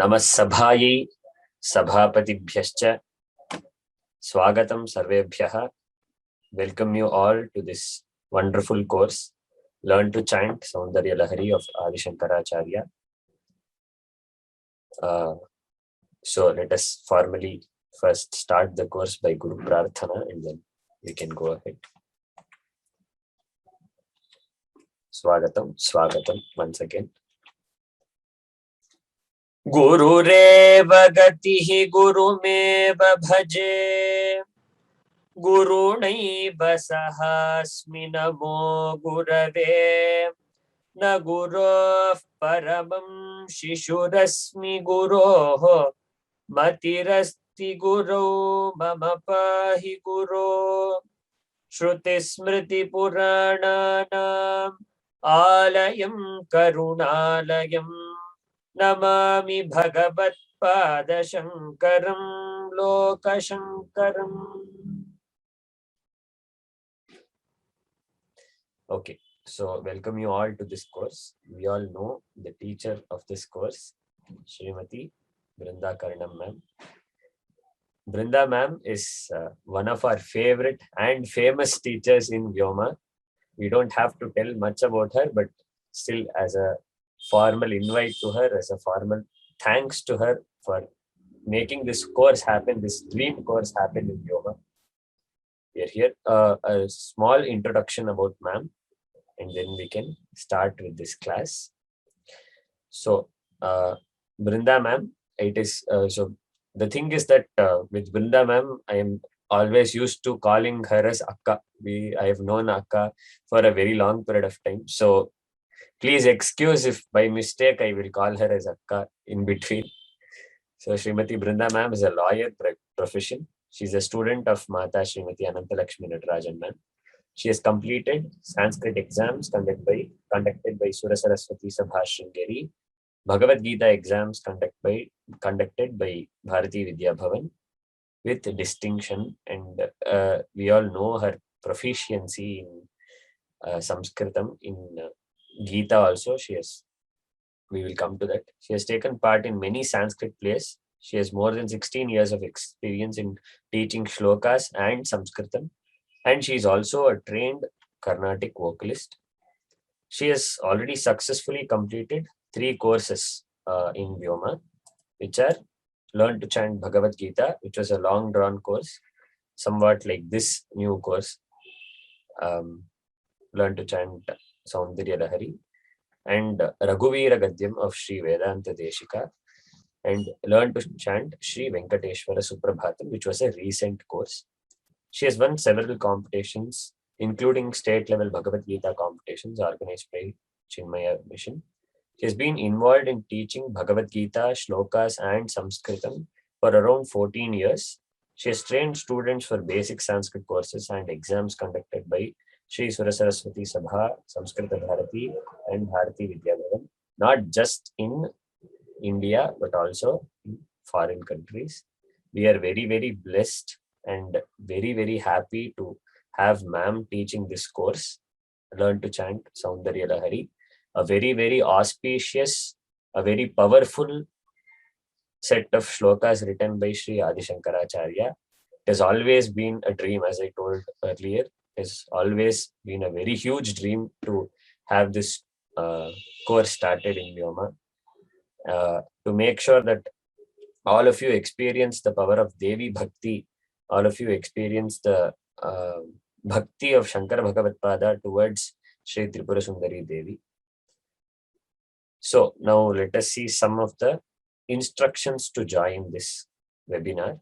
नमः सभायै सभापतिभ्यश्च स्वागतं सर्वेभ्यः. Welcome you all to this wonderful course, Learn to Chant Saundarya Lahari of Adi Shankaracharya. So let us formally first start the course by Guru Prarthana and then we can go ahead. Swagatam once again. गुरुरेव गतिः गुरुमेव भजे गुरुणैव सहास्मि नमो गुरवे न गुरोः परमं शिशुरस्मि गुरोः मतिरस्ति गुरौ मम पाहि गुरो श्रुतिस्मृतिपुराणानाम् आलयं करुणालयम् Namami भगवत्पादशङ्करं लोकशङ्करम्. Okay, so welcome you all to this course. We all know the teacher of this course, Srimati Brinda Karanam ma'am. Brinda ma'am is one of our favorite and famous teachers in Vyoma. We don't have to tell much about her, but still as a formal invite to her, as a formal thanks to her for making this course happen, this dream course happen in Vyoma. We are here. A small introduction about ma'am, and then we can start with this class. So, Brinda ma'am, it is so. The thing is that with Brinda ma'am, I am always used to calling her as Akka. I have known Akka for a very long period of time. So please excuse if by mistake I will call her as Akka in between. So Srimati Brinda ma'am is a lawyer profession. She's a student of Mata Srimati Anantalakshmi Natarajan ma'am. She has completed Sanskrit exams conducted by Sura Saraswati Sabha Sringeri, Bhagavad Gita exams conducted by Bharati Vidya Bhavan with distinction, and we all know her proficiency in Sanskritam, in Gita also. We will come to that. She has taken part in many Sanskrit plays. She has more than 16 years of experience in teaching shlokas and Sanskritam, and she is also a trained Carnatic vocalist. She has already successfully completed 3 courses in Vyoma, which are Learn to Chant Bhagavad Gita, which was a long drawn course, somewhat like this new course, Learn to Chant Saundarya Lahari, and Raghuvira Gadyam of Sri Vedanta Deshika, and Learn to Chant Sri Venkateshwara Suprabhatam, which was a recent course. She has won several competitions, including state-level Bhagavad Gita competitions organized by Chinmaya Mission. She has been involved in teaching Bhagavad Gita, shlokas, and Sanskritam for around 14 years. She has trained students for basic Sanskrit courses and exams conducted by Sri Sura Saraswati Sabha, Samskrita Bharati, and Bharati Vidya Bhavan, not just in India, but also in foreign countries. We are very, very blessed and very, very happy to have ma'am teaching this course, Learn to Chant Saundarya Lahari, a very, very auspicious, a very powerful set of shlokas written by Sri Adi Shankaracharya. It has always been a dream, as I told earlier. It has always been a very huge dream to have this course started in Vyoma, to make sure that all of you experience the power of Devi Bhakti, all of you experience the Bhakti of Shankara Bhagavatpada towards Sri Tripura Sundari Devi. So now let us see some of the instructions to join this webinar.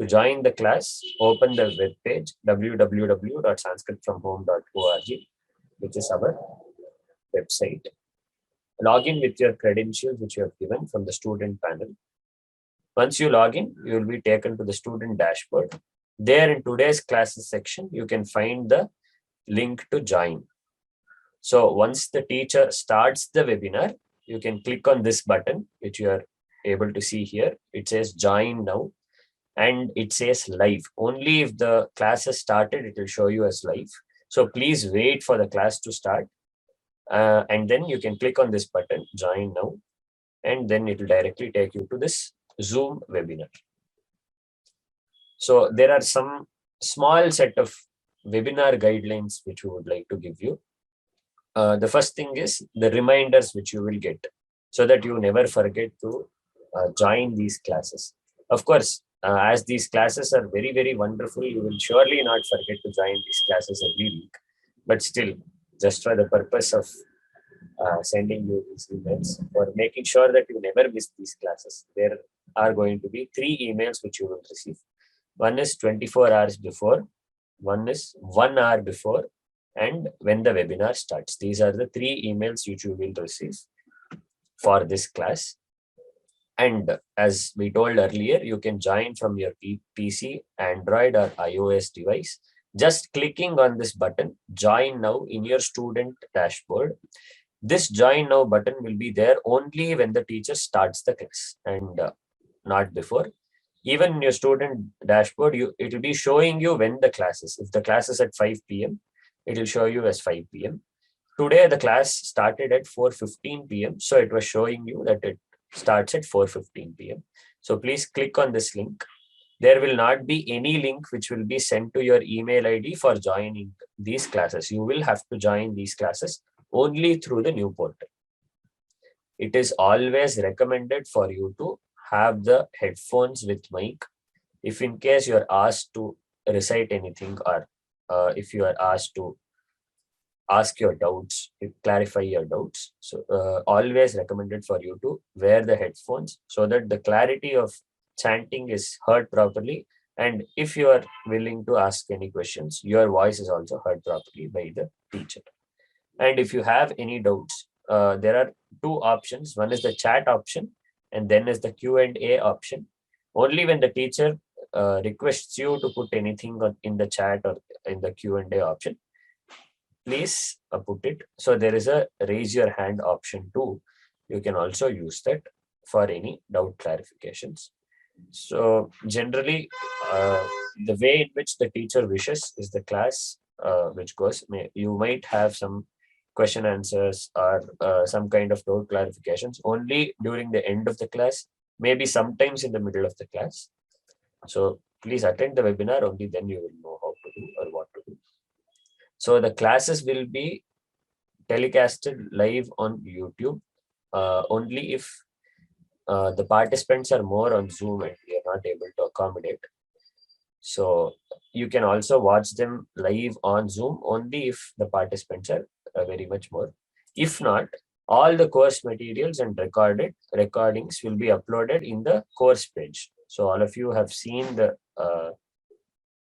To join the class, open the web page www.sanskritfromhome.org, which is our website. Log in with your credentials which you have given from the student panel. Once you log in, you will be taken to the student dashboard. There in today's classes section, you can find the link to join. So once the teacher starts the webinar, you can click on this button, which you are able to see here. It says join now, and it says live. Only if the class has started, it will show you as live. So please wait for the class to start. And then you can click on this button, join now. and then it will directly take you to this Zoom webinar. So there are some small set of webinar guidelines which we would like to give you. The first thing is the reminders which you will get, so that you never forget to join these classes. Of course, as these classes are very, very wonderful, you will surely not forget to join these classes every week. But still, just for the purpose of sending you these emails, for making sure that you never miss these classes, there are going to be 3 emails which you will receive. One is 24 hours before, one is 1 hour before, and when the webinar starts. These are the 3 emails which you will receive for this class. And as we told earlier, you can join from your PC, Android, or iOS device. Just clicking on this button, join now, in your student dashboard. This join now button will be there only when the teacher starts the class, and not before. Even in your student dashboard, it will be showing you when the class is. If the class is at 5 p.m., it will show you as 5 p.m. Today, the class started at 4:15 p.m. So it was showing you that it starts at 4:15 p.m. So please click on this link. There will not be any link which will be sent to your email ID for joining these classes. You will have to join these classes only through the new portal. It is always recommended for you to have the headphones with mic. If in case you are asked to recite anything, or if you are asked to ask your doubts, clarify your doubts, so always recommended for you to wear the headphones, so that the clarity of chanting is heard properly. And if you are willing to ask any questions, your voice is also heard properly by the teacher. And if you have any doubts, there are 2 options. One is the chat option, and then is the Q&A option. Only when the teacher requests you to put anything in the chat or in the Q&A option, please put it. So there is a raise your hand option too. You can also use that for any doubt clarifications. So generally, the way in which the teacher wishes is the class which goes. You might have some question answers or some kind of doubt clarifications only during the end of the class, maybe sometimes in the middle of the class. So please attend the webinar, only then you will know how to do or what to do. So the classes will be telecasted live on YouTube only if the participants are more on Zoom and we are not able to accommodate. So you can also watch them live on Zoom only if the participants are very much more. If not, all the course materials and recordings will be uploaded in the course page. So all of you have seen the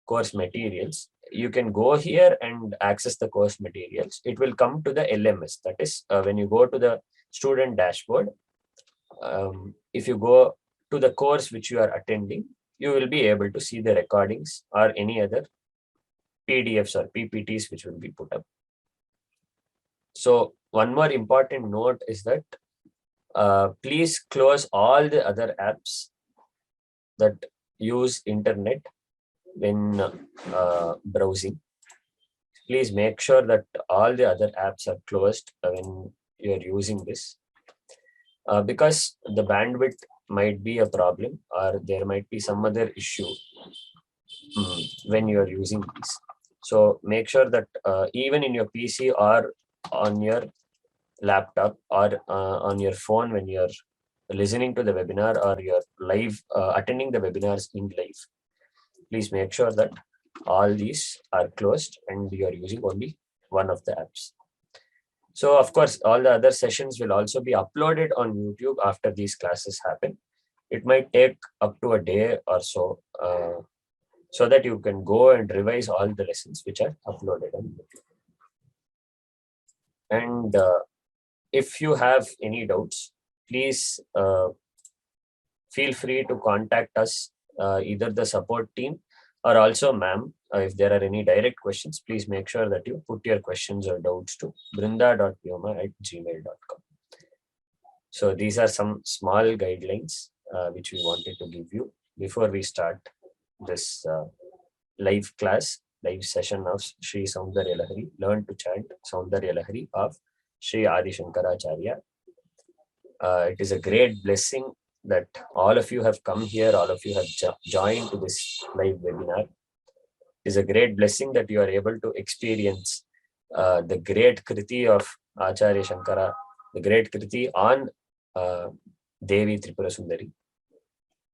course materials. You can go here and access the course materials. It will come to the LMS. That is, when you go to the student dashboard, if you go to the course which you are attending, you will be able to see the recordings or any other PDFs or PPTs which will be put up. So one more important note is that please close all the other apps that use internet when browsing. Please make sure that all the other apps are closed when you're using this, because the bandwidth might be a problem, or there might be some other issue when you're using these. So make sure that even in your PC or on your laptop or on your phone, when you're listening to the webinar or you're live attending the webinars in live, please make sure that all these are closed and you are using only one of the apps. So of course, all the other sessions will also be uploaded on YouTube after these classes happen. It might take up to a day or so, so that you can go and revise all the lessons which are uploaded on YouTube. And if you have any doubts, please feel free to contact us, either the support team or also ma'am. If there are any direct questions, please make sure that you put your questions or doubts to brinda.vyoma@gmail.com. So these are some small guidelines which we wanted to give you before we start this live class, live session of Sri Saundarya Lahari, Learn to Chant Saundarya Lahari of Sri Adi Shankaracharya. It is a great blessing that all of you have come here, all of you have joined to this live webinar. It is a great blessing that you are able to experience the great Kriti of Acharya Shankara, the great Kriti on Devi Tripura Sundari.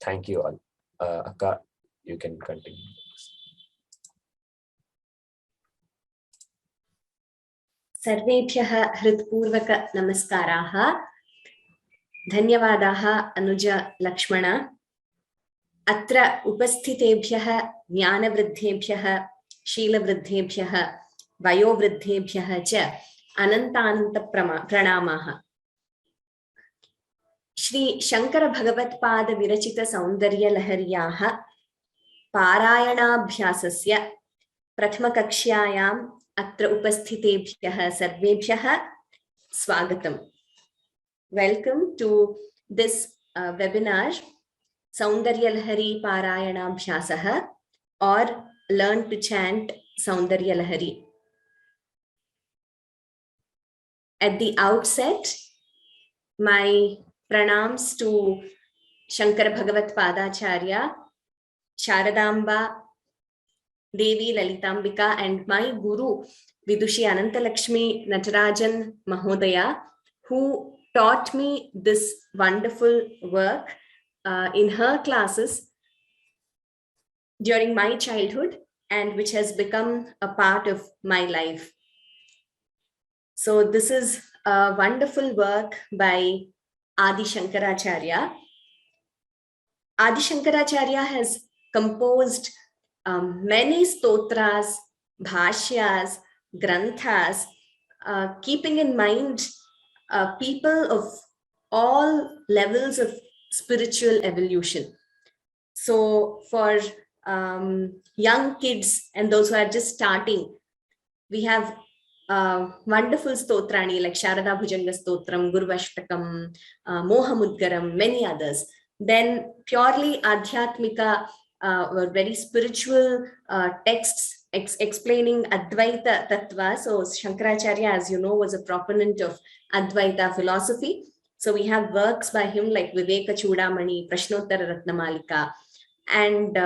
Thank you all. Akka, you can continue. सर्वेभ्यः हृत्पूर्वक नमस्काराः. धन्यवादाः अनुज लक्ष्मण. अत्र उपस्थितेभ्यः ज्ञानवृद्धेभ्यः शीलवृद्धेभ्यः वयोवृद्धेभ्यः च अनन्तानन्त प्रणामाः. श्री शंकर भगवत्पाद विरचित सौन्दर्यलहर्याः पारायणाभ्यासस्य प्रथमकक्ष्यायाम् अत्र उपस्थितेभ्यः सर्वेभ्यः स्वागतम्. Welcome to this webinar, Saundarya Lahari Parayana or Learn to Chant Saundarya Lahari. At the outset, my pranams to Shankara Bhagavat Padacharya, Sharadamba, Devi Lalitambika, and my Guru Vidushi Anantalakshmi Natarajan Mahodaya, who taught me this wonderful work in her classes during my childhood, and which has become a part of my life. So this is a wonderful work by Adi Shankaracharya. Adi Shankaracharya has composed many stotras, bhashyas, granthas, keeping in mind people of all levels of spiritual evolution. So for young kids and those who are just starting, we have wonderful stotrani like Sharada Bhujanga Stotram, Gurvashtakam, Mohamudgaram, many others. Then purely Adhyatmika or very spiritual texts explaining Advaita Tattva. So Shankaracharya, as you know, was a proponent of Advaita philosophy. So we have works by him like Viveka Chudamani, Prashnottara Ratnamalika, and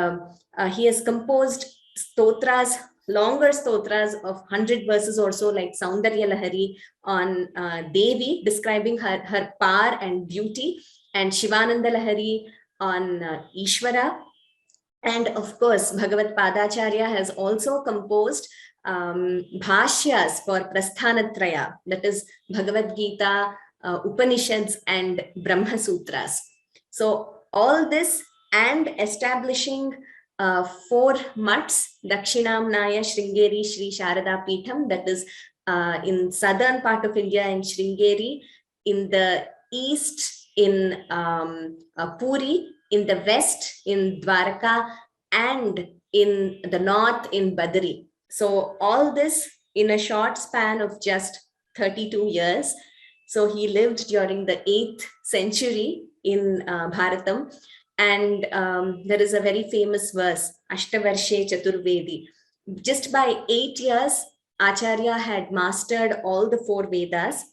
he has composed stotras, longer stotras of 100 verses or so, like Saundarya Lahari on Devi, describing her power and beauty, and Shivananda Lahari on Ishvara. And of course, Bhagavat Padacharya has also composed bhashyas for Prasthanatraya, that is Bhagavad Gita, Upanishads, and Brahma Sutras. So all this and establishing 4 mutts, Dakshinamnaya, Sringeri, Sri Sharada Peetham, that is in southern part of India in Sringeri, in the east in Puri, in the west in Dwarka, and in the north in Badri. So all this in a short span of just 32 years. So he lived during the 8th century in Bharatam. And there is a very famous verse, Ashtavarshe Chaturvedi. Just by 8 years, Acharya had mastered all the 4 Vedas.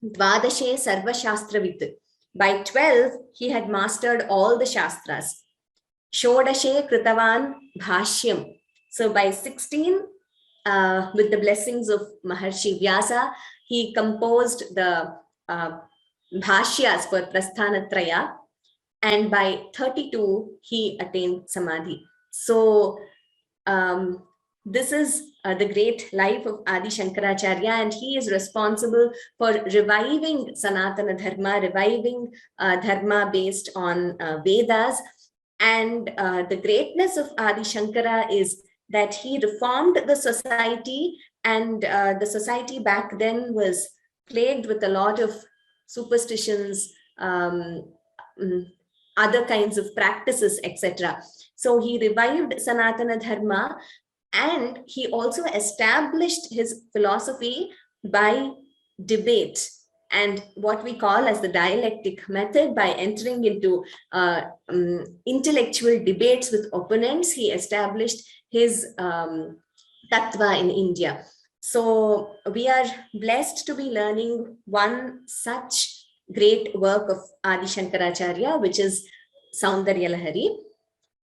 Dvadashe Sarva Shastravit. By 12, he had mastered all the Shastras. Shodashe Kritavan Bhashyam. So by 16, with the blessings of Maharshi Vyasa, he composed the Bhashyas for Prasthanatraya. And by 32, he attained Samadhi. So this is the great life of Adi Shankaracharya, and he is responsible for reviving Sanatana Dharma, reviving Dharma based on Vedas. And the greatness of Adi Shankara is that he reformed the society, and the society back then was plagued with a lot of superstitions, other kinds of practices, etc. So he revived Sanatana Dharma, and he also established his philosophy by debate and what we call as the dialectic method. By entering into intellectual debates with opponents, he established his tattva in India. So we are blessed to be learning one such great work of Adi Shankaracharya, which is Saundarya Lahari.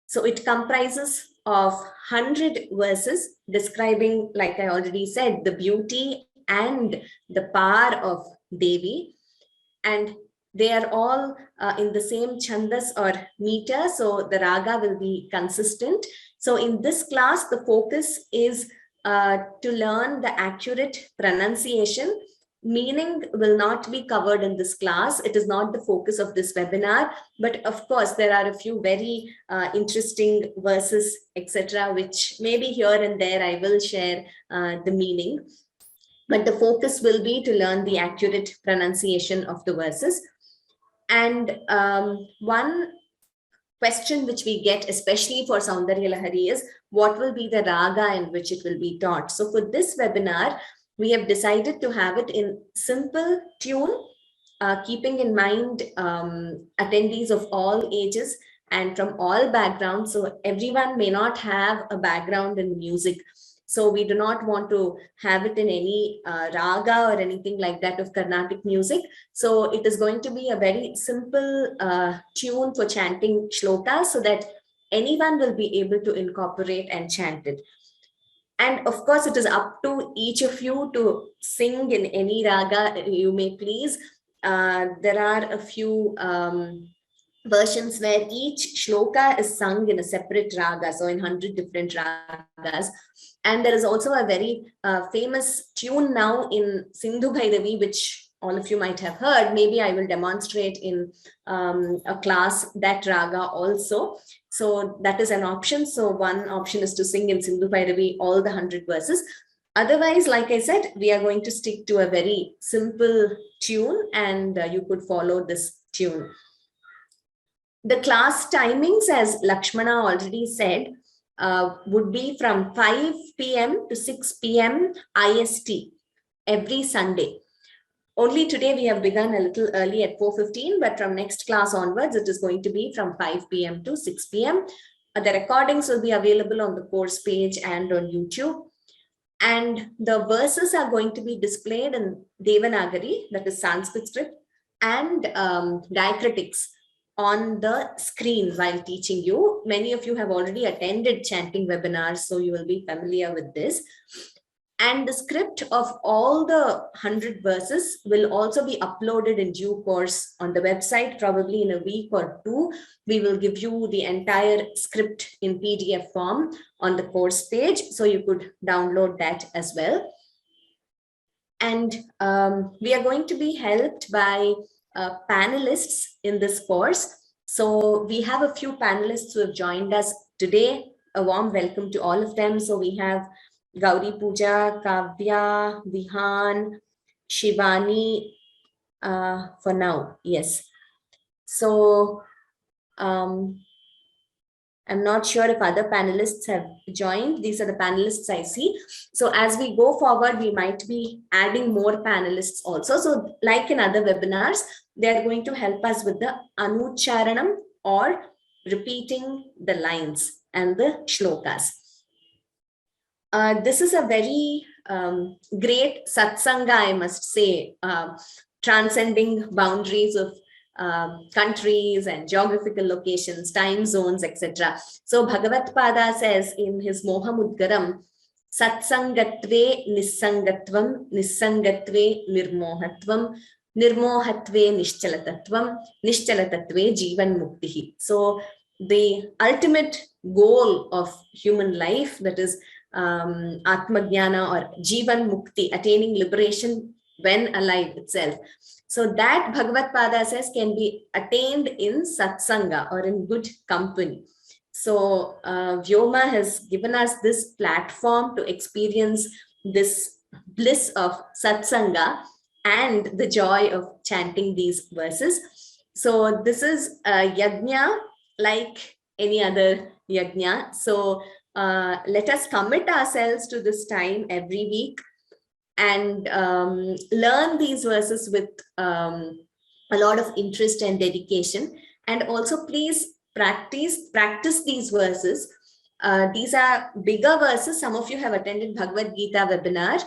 So it comprises of 100 verses describing, like I already said, the beauty and the power of Devi. And they are all in the same chandas or meter, so the raga will be consistent. So in this class, the focus is to learn the accurate pronunciation. Meaning will not be covered in this class. It is not the focus of this webinar, but of course there are a few very interesting verses, etc., which maybe here and there I will share the meaning. But the focus will be to learn the accurate pronunciation of the verses. And one question which we get, especially for Saundarya Lahari, is what will be the raga in which it will be taught. So for this webinar, we have decided to have it in simple tune, keeping in mind attendees of all ages and from all backgrounds. So everyone may not have a background in music. So we do not want to have it in any raga or anything like that of Carnatic music. So it is going to be a very simple tune for chanting shlokas so that anyone will be able to incorporate and chant it. And of course, it is up to each of you to sing in any raga you may please. There are a few versions where each shloka is sung in a separate raga, so in 100 different ragas. And there is also a very famous tune now in Sindhu Bhairavi, which all of you might have heard. Maybe I will demonstrate in a class that raga also. So that is an option. So one option is to sing in Sindhu Bhairavi all the 100 verses. Otherwise, like I said, we are going to stick to a very simple tune, and you could follow this tune. The class timings, as Lakshmana already said, would be from 5 p.m. to 6 p.m. IST every Sunday. Only today we have begun a little early at 4:15, but from next class onwards, it is going to be from 5 p.m. to 6 p.m. The recordings will be available on the course page and on YouTube. And the verses are going to be displayed in Devanagari, that is Sanskrit script, and diacritics on the screen while teaching you. Many of you have already attended chanting webinars, so you will be familiar with this. And the script of all the 100 verses will also be uploaded in due course on the website, probably in a week or two. We will give you the entire script in PDF form on the course page, so you could download that as well. And we are going to be helped by panelists in this course. So we have a few panelists who have joined us today. A warm welcome to all of them. So we have Gauri Pooja, Kavya, Vihan, Shivani, for now, yes. So I'm not sure if other panelists have joined. These are the panelists I see. So as we go forward, we might be adding more panelists also. So like in other webinars, they're going to help us with the Anucharanam, or repeating the lines and the shlokas. This is a very great satsanga, I must say, transcending boundaries of countries and geographical locations, time zones, etc. So Bhagavat Pada says in his Mohamudgaram, Satsangatve nissangatvam, nissangatve nirmohatvam, nirmohatve nishchalatatvam, nishchalatatve jivan muktihi. So the ultimate goal of human life, that is Atmagyana or Jivan Mukti, attaining liberation when alive itself. So that Bhagavat Pada says can be attained in satsanga or in good company. So Vyoma has given us this platform to experience this bliss of satsanga and the joy of chanting these verses. So this is a yajna like any other yajna. So let us commit ourselves to this time every week and learn these verses with a lot of interest and dedication. And also please practice these verses. These are bigger verses. Some of you have attended Bhagavad Gita webinar.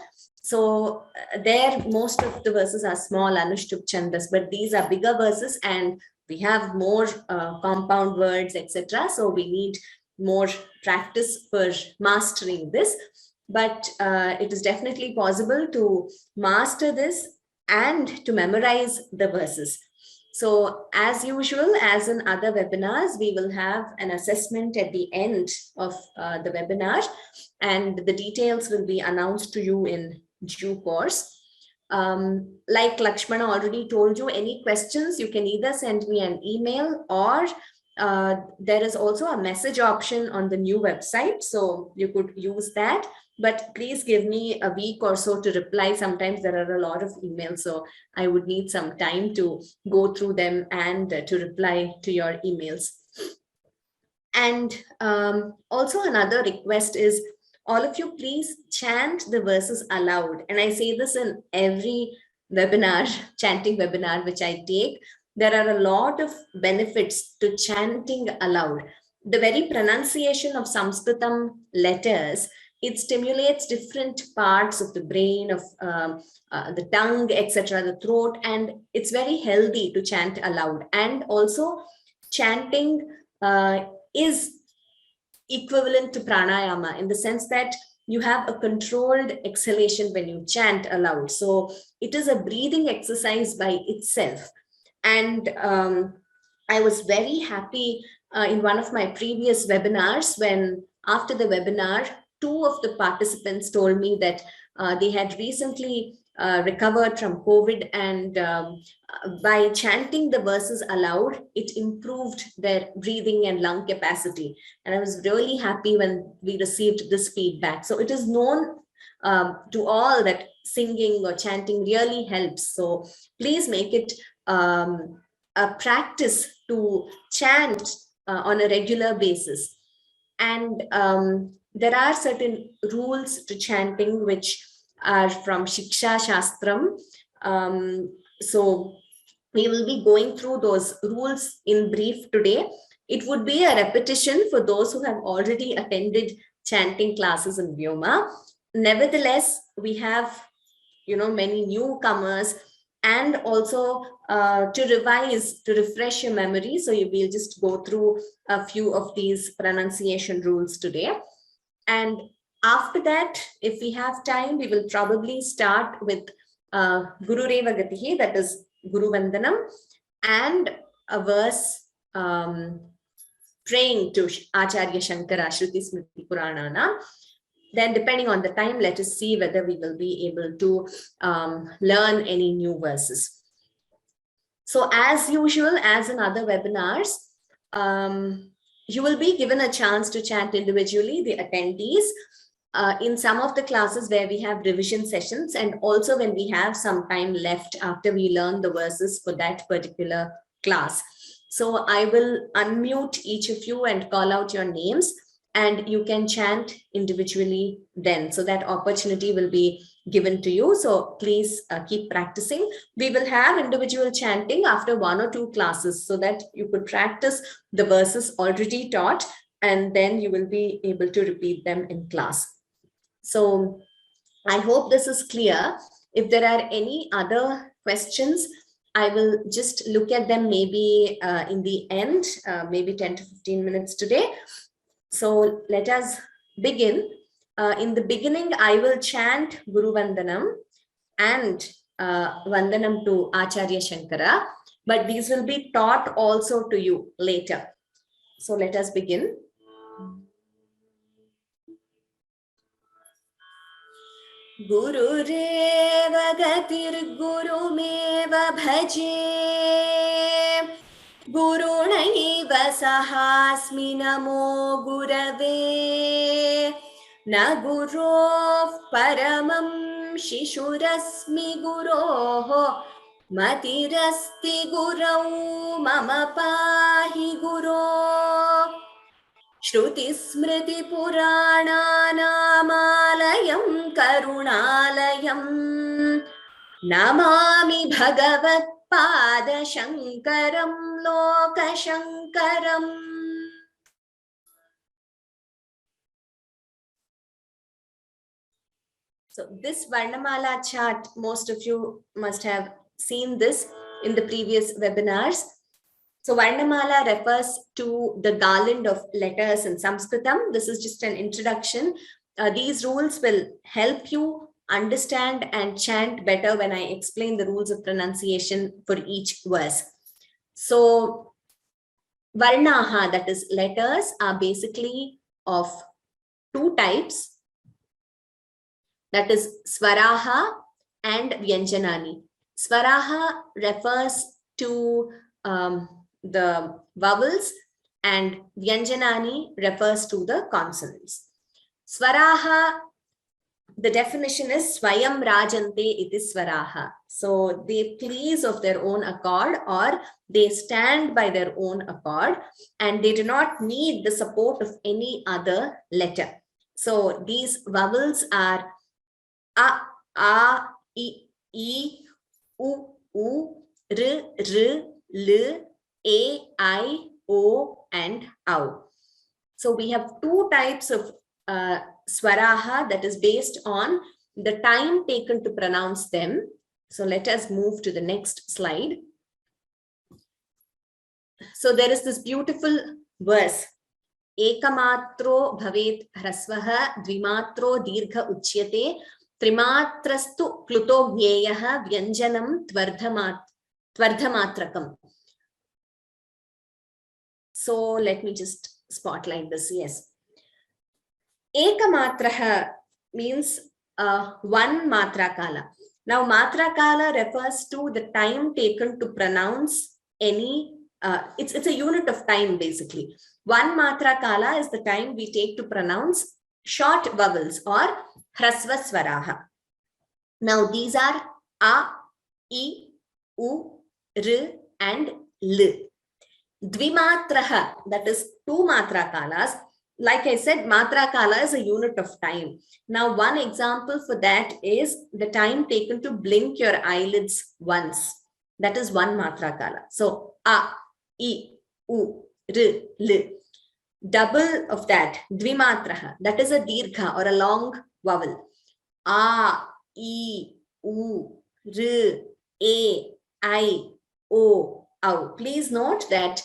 So there, most of the verses are small Anushtup Chandas, but these are bigger verses and we have more compound words, etc. So we need more practice for mastering this. But it is definitely possible to master this and to memorize the verses. So as usual, as in other webinars, we will have an assessment at the end of the webinar, and the details will be announced to you in due course. Like Lakshmana already told you, any questions, you can either send me an email or there is also a message option on the new website, so you could use that. But please give me a week or so to reply. Sometimes there are a lot of emails, so I would need some time to go through them and to reply to your emails. And also another request is, all of you please chant the verses aloud. And I say this in every webinar, chanting webinar, which I take. There are a lot of benefits to chanting aloud. The very pronunciation of Sanskritam letters, it stimulates different parts of the brain, of the tongue, etc., the throat, and it's very healthy to chant aloud. And also chanting is equivalent to pranayama in the sense that you have a controlled exhalation when you chant aloud. So it is a breathing exercise by itself. And I was very happy in one of my previous webinars when after the webinar, two of the participants told me that they had recently recovered from COVID, and by chanting the verses aloud, it improved their breathing and lung capacity. And I was really happy when we received this feedback. So it is known to all that singing or chanting really helps. So please make it a practice to chant on a regular basis. And there are certain rules to chanting which are from Shiksha Shastram. So we will be going through those rules in brief today. It would be a repetition for those who have already attended chanting classes in Vyoma. Nevertheless, we have many newcomers, and also to revise, to refresh your memory. So you will just go through a few of these pronunciation rules today. And after that, if we have time, we will probably start with Guru Reva Gatihi, that is Guru Vandanam, and a verse praying to Acharya Shankara, Shruti Smriti Puranana. Then depending on the time, let us see whether we will be able to learn any new verses. So as usual, as in other webinars, you will be given a chance to chant individually, the attendees, in some of the classes where we have revision sessions, and also when we have some time left after we learn the verses for that particular class. So I will unmute each of you and call out your names, and you can chant individually then. So that opportunity will be given to you. So please keep practicing. We will have individual chanting after 1 or 2 classes so that you could practice the verses already taught, and then you will be able to repeat them in class. So I hope this is clear. If there are any other questions, I will just look at them maybe in the end, maybe 10 to 15 minutes today. So let us begin. In the beginning, I will chant Guru Vandanam and Vandanam to Acharya Shankara, but these will be taught also to you later. So let us begin. Gururev gatir gurumeva bhaje Gurunaiva sahasmi namo gurave Na gurof paramam shishurasmi guroho Matirasti gurau mama pahi guro Shrutismritipurananamalaya karunalayam Namami Bhagavatpada Shankaram Lokashankaram. So this Varnamala chart, most of you must have seen this in the previous webinars. So Varnamala refers to the garland of letters in Sanskritam. This is just an introduction. These rules will help you understand and chant better when I explain the rules of pronunciation for each verse. So Varnaha, that is letters, are basically of two types. That is Swaraha and Vyanjanani. Swaraha refers to the vowels and Vyanjanani refers to the consonants. Swaraha, the definition is Swayam Rajante iti Swaraha. So they please of their own accord, or they stand by their own accord, and they do not need the support of any other letter. So these vowels are A, A, I, U, R, L, A, I, O, and Au. So we have two types of Swaraha that is based on the time taken to pronounce them. So let us move to the next slide. So there is this beautiful verse. Ekamatro bhavet hrasvaha dvimatro dirgha uchyate trimatrastu kluto gyeyaha vyanjanam tvardhamatrakam. So let me just spotlight this. Yes. Ekamatraha means one matra kala. Now matra kala refers to the time taken to pronounce any, it's a unit of time basically. One matra kala is the time we take to pronounce short vowels or hrasva swaraha. Now these are A, I, U, R and L. Dvimatraha, that is two matra kalas. Like I said, matra kala is a unit of time. Now one example for that is the time taken to blink your eyelids once. That is one matra kala. So A, I, U, R, L. Double of that, dvimatraha, that is a dirgha or a long vowel. A, I, U, R, A, I, O, Au. Please note that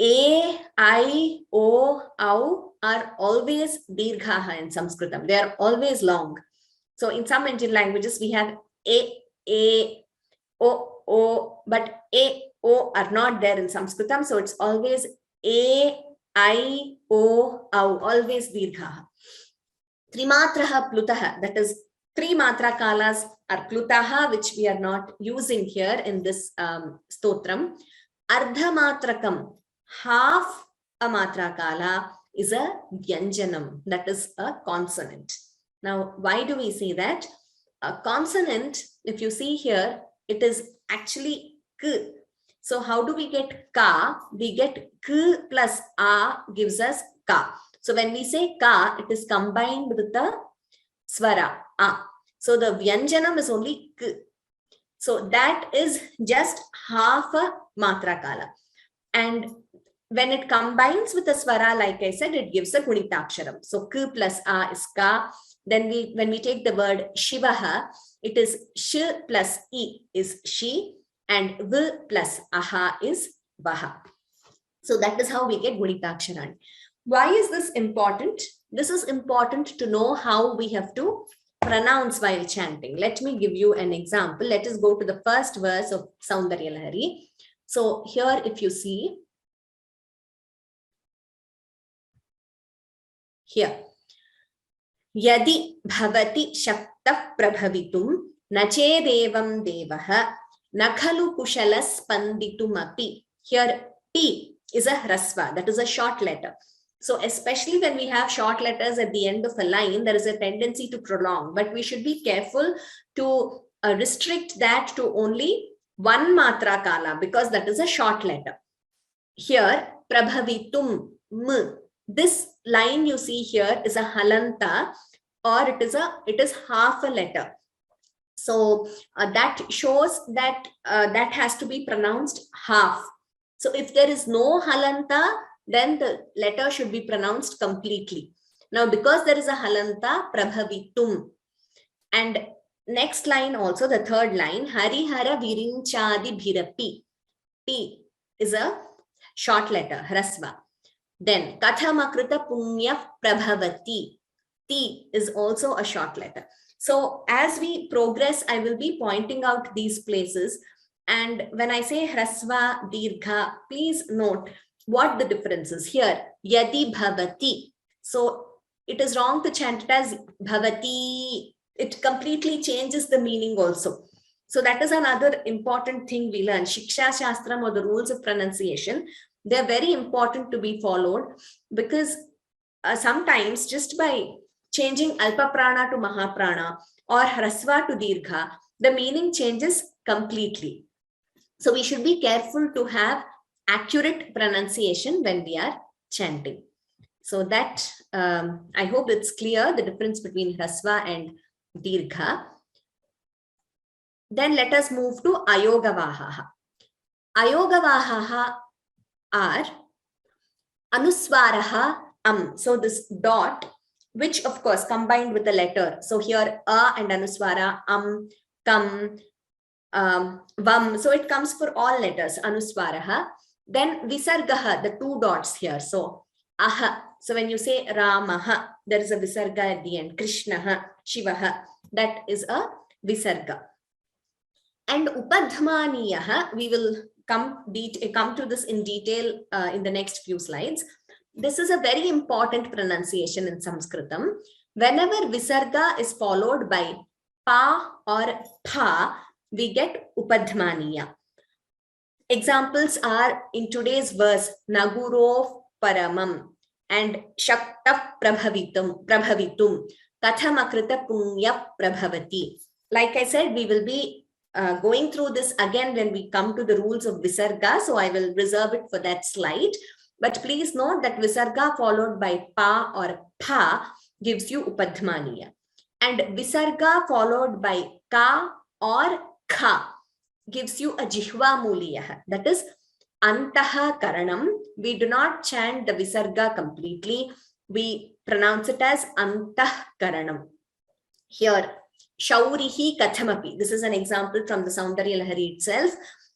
A, I, O, Au are always dirghaha in Sanskritam. They are always long. So in some Indian languages, we have A, O, but A, O are not there in Sanskritam. So it's always A, I, O, Au, always dirghaha. Trimatraha plutaha, that is three matra kalas are plutaha, which we are not using here in this stotram. Ardhamatrakam, half a matra kala, is a vyanjanam, that is a consonant. Now, why do we say that? A consonant, if you see here, it is actually k. So how do we get ka? We get k plus a gives us ka. So when we say ka, it is combined with the swara a. So the vyanjanam is only k. So that is just half a matra kala. And when it combines with the swara, like I said, it gives a gunitaksharam. So k plus a is ka. Then when we take the word shivaha, it is sh plus I is she, and v plus aha is vaha. So that is how we get gunitaksharan. Why is this important? This is important to know how we have to pronounce while chanting. Let me give you an example. Let us go to the first verse of Saundarya Lahari. So here, if you see, here, Yadi bhavati shaktah prabhavitum nachedevam devaha nakhalu kushalas panditumapi. Here, T is a hrasva, that is a short letter. So especially when we have short letters at the end of a line, there is a tendency to prolong, but we should be careful to restrict that to only one matra kala, because that is a short letter. Here, prabhavitum, m. This line you see here is a halanta, or it is half a letter. So that shows that that has to be pronounced half. So if there is no halanta, then the letter should be pronounced completely. Now, because there is a halanta, prabhavitum. And next line also, the third line, Harihara Virinchadi Bhirapi. P is a short letter, Hrasva. Then Kathamakrita Punya Prabhavati. T is also a short letter. So as we progress, I will be pointing out these places. And when I say Hrasva, Dirgha, please note what the difference is here. Yadi Bhavati. So it is wrong to chant it as Bhavati. It completely changes the meaning also. So that is another important thing we learn. Shiksha Shastram, or the rules of pronunciation, they're very important to be followed, because sometimes just by changing Alpa Prana to Mahaprana or Hrasva to Dirgha, the meaning changes completely. So we should be careful to have accurate pronunciation when we are chanting. So that, I hope it's clear, the difference between Hrasva and Dirgha. Then let us move to Ayogavahaha. Ayogavahaha are Anuswaraha So this dot, which of course combined with the letter. So here A and Anuswara, kam, vam. So it comes for all letters, Anuswaraha. Then Visargaha, the two dots here. So aha. So when you say Ramaha, there is a Visarga at the end. Krishnaha, Shivaha, that is a Visarga. And Upadhmaniyaha, we will come to this in detail in the next few slides. This is a very important pronunciation in Sanskritam. Whenever Visarga is followed by Pa or Tha, we get Upadhmaniya. Examples are in today's verse, Naguro Paramam and Shakta Prabhavitum, Kathamakrita Punya Prabhavati. Like I said, we will be going through this again when we come to the rules of Visarga, so I will reserve it for that slide. But please note that Visarga followed by Pa or Pha gives you Upadhmaniya. And Visarga followed by Ka or Kha gives you a Jihva Muliyah. That is Antaha Karanam. We do not chant the Visarga completely. We pronounce it as Antah Karanam. Here, Shaurihi Kathamapi. This is an example from the Saundarya Lahari itself.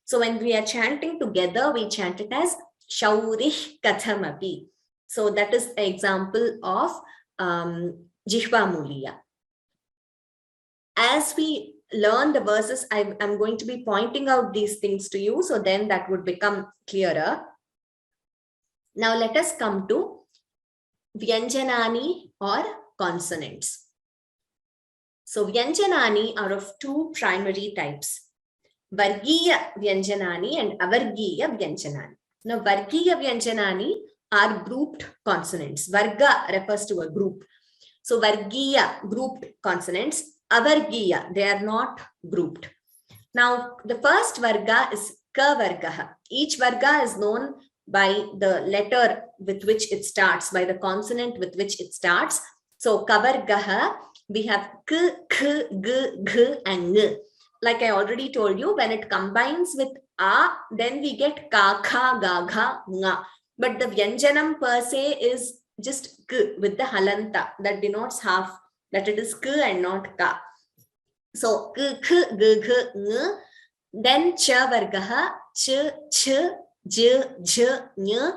So when we are chanting together, we chant it as Shaurih Kathamapi. So that is an example of Jihva Muliya. As we learn the verses, I'm going to be pointing out these things to you, so then that would become clearer. Now let us come to Vyanjanani or consonants. So Vyanjanani are of two primary types, Vargiya Vyanjanani and Avargiya Vyanjanani. Now Vargiya Vyanjanani are grouped consonants. Varga refers to a group. So Vargiya, grouped consonants. Avargiya, they are not grouped. Now the first Varga is Ka Vargaha. Each Varga is known by the letter with which it starts, by the consonant with which it starts. So Ka Vargaha, we have K, K, G, G and Ng. Like I already told you, when it combines with A, then we get Ka, Kha, Ga, Gha, Nga. But the Vyanjanam per se is just K with the Halanta. That denotes half, that it is K and not Ka. So K, K, G, G, Ng. Then Cha Vargaha, Ch, Ch, J, J, Ny.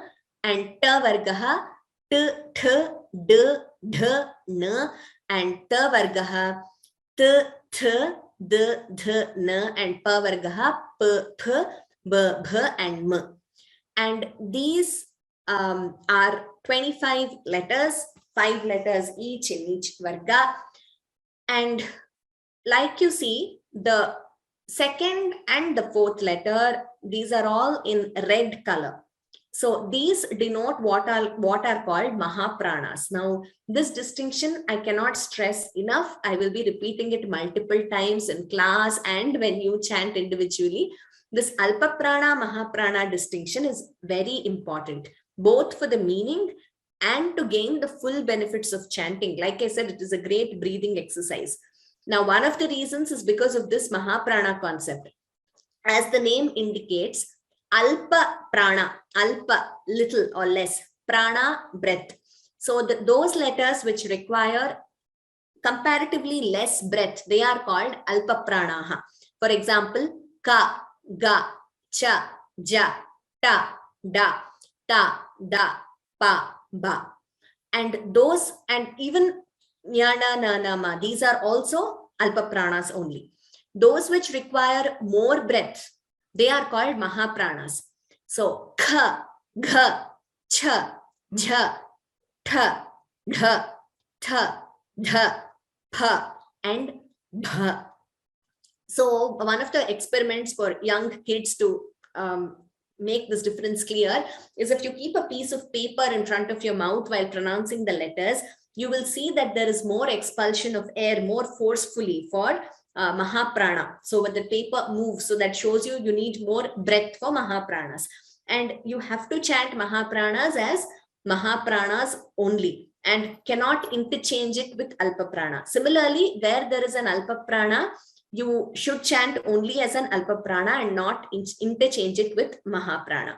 And Ta Vargaha, T, Th, D, D, N. And Ta Vargaha, T, Th, D, D, N. And Pa Vargaha, P, P, B, B and M. And these are 25 letters, 5 letters each in each Varga. And like you see, the second and the fourth letter, these are all in red color. So these denote what are called Mahapranas. Now, this distinction I cannot stress enough. I will be repeating it multiple times in class and when you chant individually. This Alpa Prana, Mahaprana distinction is very important, both for the meaning and to gain the full benefits of chanting. Like I said, it is a great breathing exercise. Now, one of the reasons is because of this Mahaprana concept. As the name indicates, Alpa Prana, Alpa, little or less, Prana, breath. So those letters which require comparatively less breath, they are called alpa pranaha. For example, ka, ga, cha, ja, ta, da, ta, da, pa, ba. And those, and even nyana, na, ma, these are also alpa pranas only. Those which require more breath, they are called mahapranas. So kha, gha, cha, jha, tha, dha, tha, dha, pha, and bha. So one of the experiments for young kids to make this difference clear is if you keep a piece of paper in front of your mouth while pronouncing the letters, you will see that there is more expulsion of air more forcefully for mahaprana. So when the paper moves, so that shows you need more breath for mahapranas. And you have to chant mahapranas as mahapranas only and cannot interchange it with alpa prana. Similarly, where there is an alpa prana, you should chant only as an alpa prana and not interchange it with mahaprana.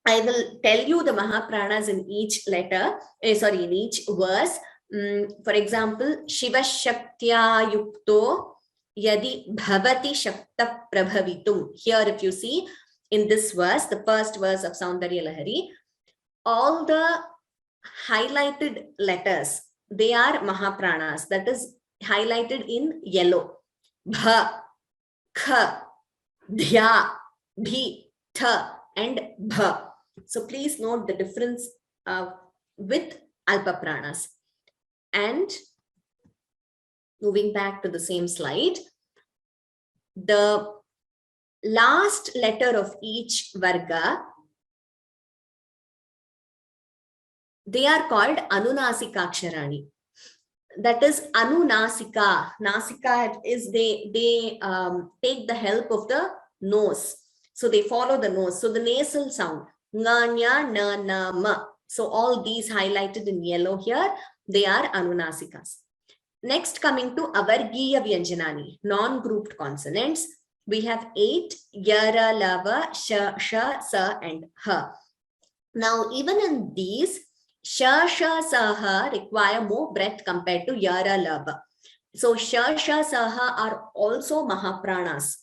I will tell you the mahapranas in each letter, in each verse. For example, Shiva Shaktya Yukto Yadi Bhavati Shakta Prabhavitum. Here, if you see in this verse, the first verse of Saundarya Lahari, all the highlighted letters, they are mahapranas, that is highlighted in yellow. Bha, kha, dhya, bhi, tha, and bha. So please note the difference with alpa pranas. And moving back to the same slide, the last letter of each varga, they are called Anunasikaksharani. That is Anunasika. Nasika is they take the help of the nose. So they follow the nose. So the nasal sound. Nga, nya, na, na, ma. So all these highlighted in yellow here, they are Anunasikas. Next, coming to Avargiya Vyanjanani, non-grouped consonants. We have 8, yara, lava, sha, sa, and ha. Now, even in these, sha, sa, require more breath compared to yara, lava. So sha, sa are also mahapranas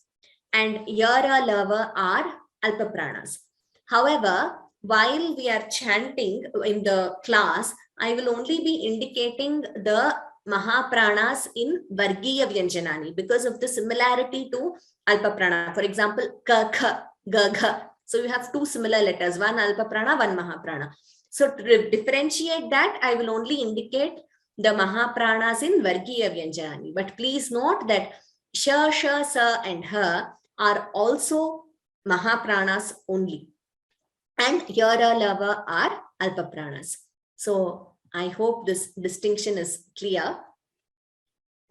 and yara, lava are alpapranas. However, while we are chanting in the class, I will only be indicating the mahapranas in Vargiya Vyanjanani because of the similarity to alpaprana. For example, ka, kha, ga, gha. So you have 2 similar letters, one alpaprana, one mahaprana. So to differentiate that, I will only indicate the mahapranas in Vargiya Vyanjanani. But please note that sha, sa, and ha are also mahapranas only. And yara, lava are alpapranas. So I hope this distinction is clear.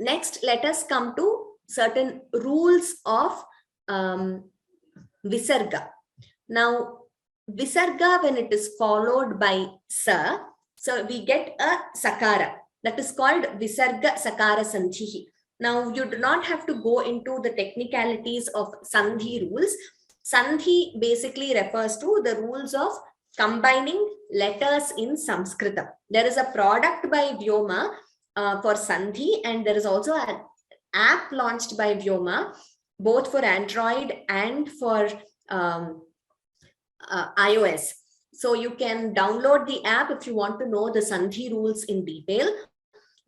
Next, let us come to certain rules of visarga. Now, visarga, when it is followed by sa, so we get a sakara. That is called visarga sakara sandhi. Now, you do not have to go into the technicalities of sandhi rules. Sandhi basically refers to the rules of combining letters in Sanskrita. There is a product by Vyoma for Sandhi, and there is also an app launched by Vyoma, both for Android and for iOS. So you can download the app if you want to know the Sandhi rules in detail.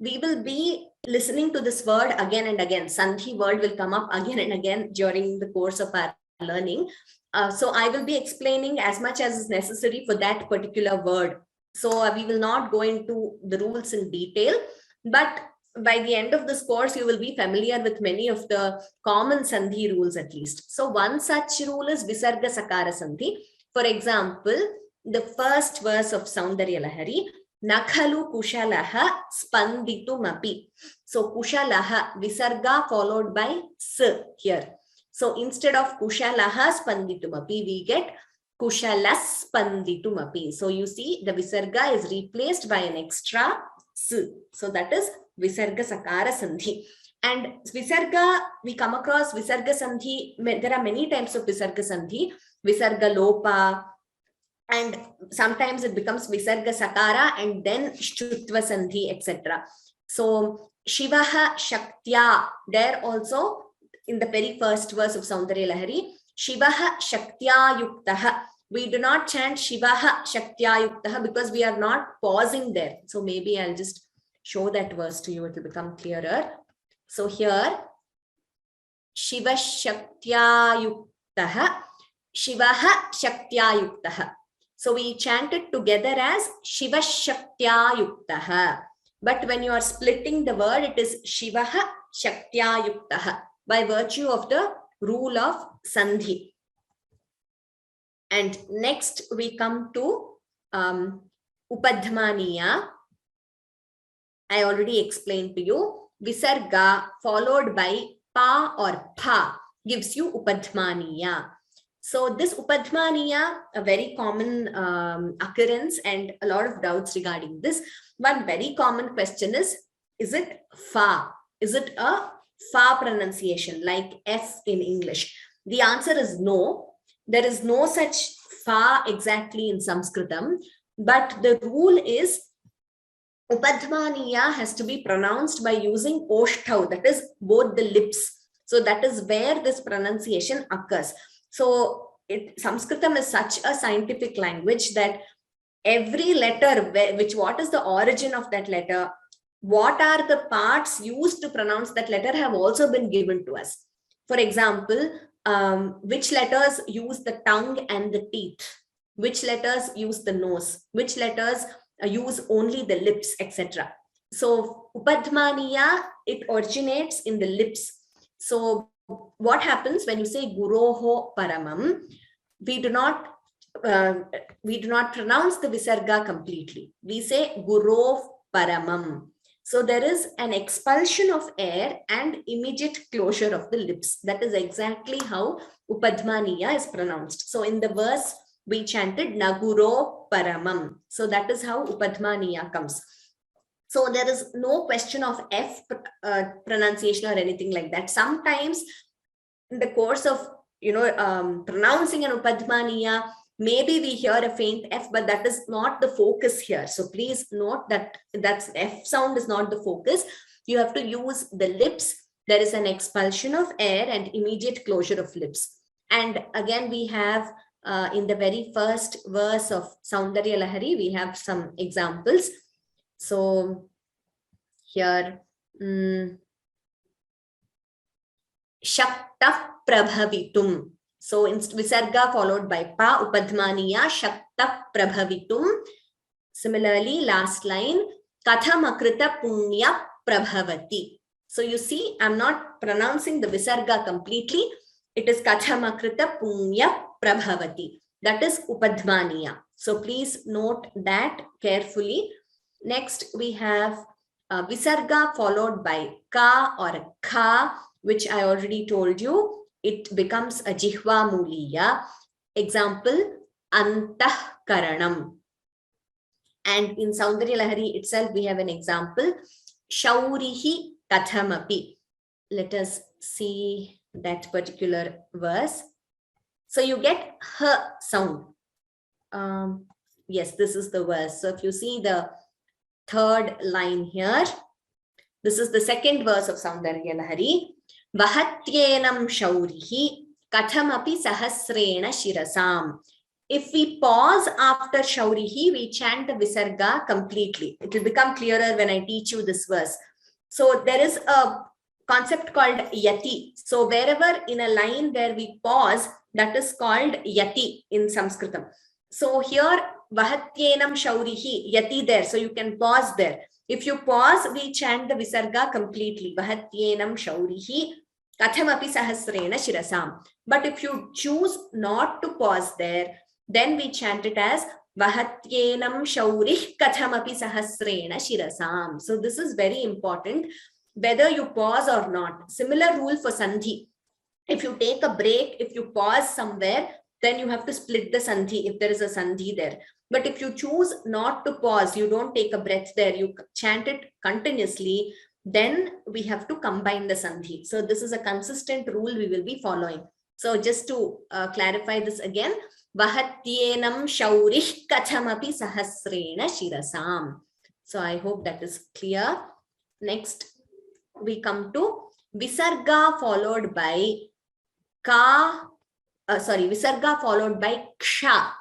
We will be listening to this word again and again. Sandhi word will come up again and again during the course of our learning. So I will be explaining as much as is necessary for that particular word. So we will not go into the rules in detail, but by the end of this course, you will be familiar with many of the common Sandhi rules at least. So one such rule is Visarga Sakara Sandhi. For example, the first verse of Saundarya Lahari, Nakhalu Kushalaha Spanditum. So Kushalaha, Visarga followed by S here. So instead of Kushalaha Spanditumapi, we get Kushalas Spanditumapi. So you see the Visarga is replaced by an extra S. So that is Visarga Sakara Sandhi. And Visarga, we come across Visarga Sandhi. There are many types of Visarga Sandhi. Visarga Lopa. And sometimes it becomes Visarga Sakara and then Shtutva Sandhi, etc. So Shivaha Shaktya. There also, in the very first verse of Saundarya Lahari, Shivaha Shaktya Yuktaha. We do not chant Shivaha Shaktya Yuktaha because we are not pausing there. So maybe I'll just show that verse to you, it will become clearer. So here, Shiva Shaktya Yuktaha, Shivaha Shaktya Yuktaha. So we chant it together as Shiva Shaktya Yuktaha. But when you are splitting the word, it is Shivaha Shaktya Yuktaha by virtue of the rule of Sandhi. And next we come to Upadhmaniya. I already explained to you. Visarga followed by pa or pha gives you Upadhmaniya. So this Upadhmaniya, a very common occurrence and a lot of doubts regarding this. One very common question is it fa? Is it a fa pronunciation like F in English? The answer is no. There is no such fa exactly in Sanskritam, but the rule is Upadhmaniya has to be pronounced by using Oshtau, that is both the lips. So that is where this pronunciation occurs. So Sanskritam is such a scientific language that every letter, what is the origin of that letter, what are the parts used to pronounce that letter have also been given to us. For example, which letters use the tongue and the teeth, which letters use the nose, which letters use only the lips, etc. So Upadhmaniya, it originates in the lips. So what happens when you say Guroho Paramam? We do not pronounce the Visarga completely. We say Gurov Paramam. So there is an expulsion of air and immediate closure of the lips. That is exactly how Upadhmaniya is pronounced. So in the verse, we chanted Naguro Paramam. So that is how Upadhmaniya comes. So there is no question of F pronunciation or anything like that. Sometimes in the course of pronouncing an Upadhmaniya, maybe we hear a faint F, but that is not the focus here. So please note that that's F sound is not the focus. You have to use the lips. There is an expulsion of air and immediate closure of lips. And again, we have in the very first verse of Saundarya Lahari, we have some examples. So here, Shakta Prabhavitum. So in Visarga followed by pa, Upadhmaniya, Shakta Prabhavitum. Similarly, last line, Kathamakrita Punya Prabhavati. So you see, I'm not pronouncing the Visarga completely. It is Kathamakrita Punya Prabhavati. That is Upadhmaniya. So please note that carefully. Next, we have Visarga followed by ka or kha, which I already told you. It becomes a Jihva Muliya. Example, Antah Karanam. And in Saundarya Lahari itself, we have an example, Shaurihi Kathamapi. Let us see that particular verse. So you get h sound. Yes, this is the verse. So if you see the third line here, this is the second verse of Saundarya Lahari. Vahatyenam shaurihi kathamapi sahasrena shirasam. If we pause after shaurihi, we chant the Visarga completely. It will become clearer when I teach you this verse. So there is a concept called yati. So wherever in a line where we pause, that is called yati in Sanskritam. So here, Vahatyenam shaurihi, yati there. So you can pause there. If you pause, we chant the Visarga completely. Vahatyenam shaurihi kathamapi sahasrena shirasam. But if you choose not to pause there, then we chant it as Vahatyenam shaurih kathamapi sahasrena shirasam. So this is very important, whether you pause or not. Similar rule for Sandhi. If you take a break, if you pause somewhere, then you have to split the Sandhi if there is a Sandhi there. But if you choose not to pause, you don't take a breath there, you chant it continuously, then we have to combine the Sandhi. So this is a consistent rule we will be following. So just to clarify this again, Vahatyenam shaurih kathamapi sahasrena shirasam. So I hope that is clear. Next, we come to Visarga followed by Visarga followed by Ksha.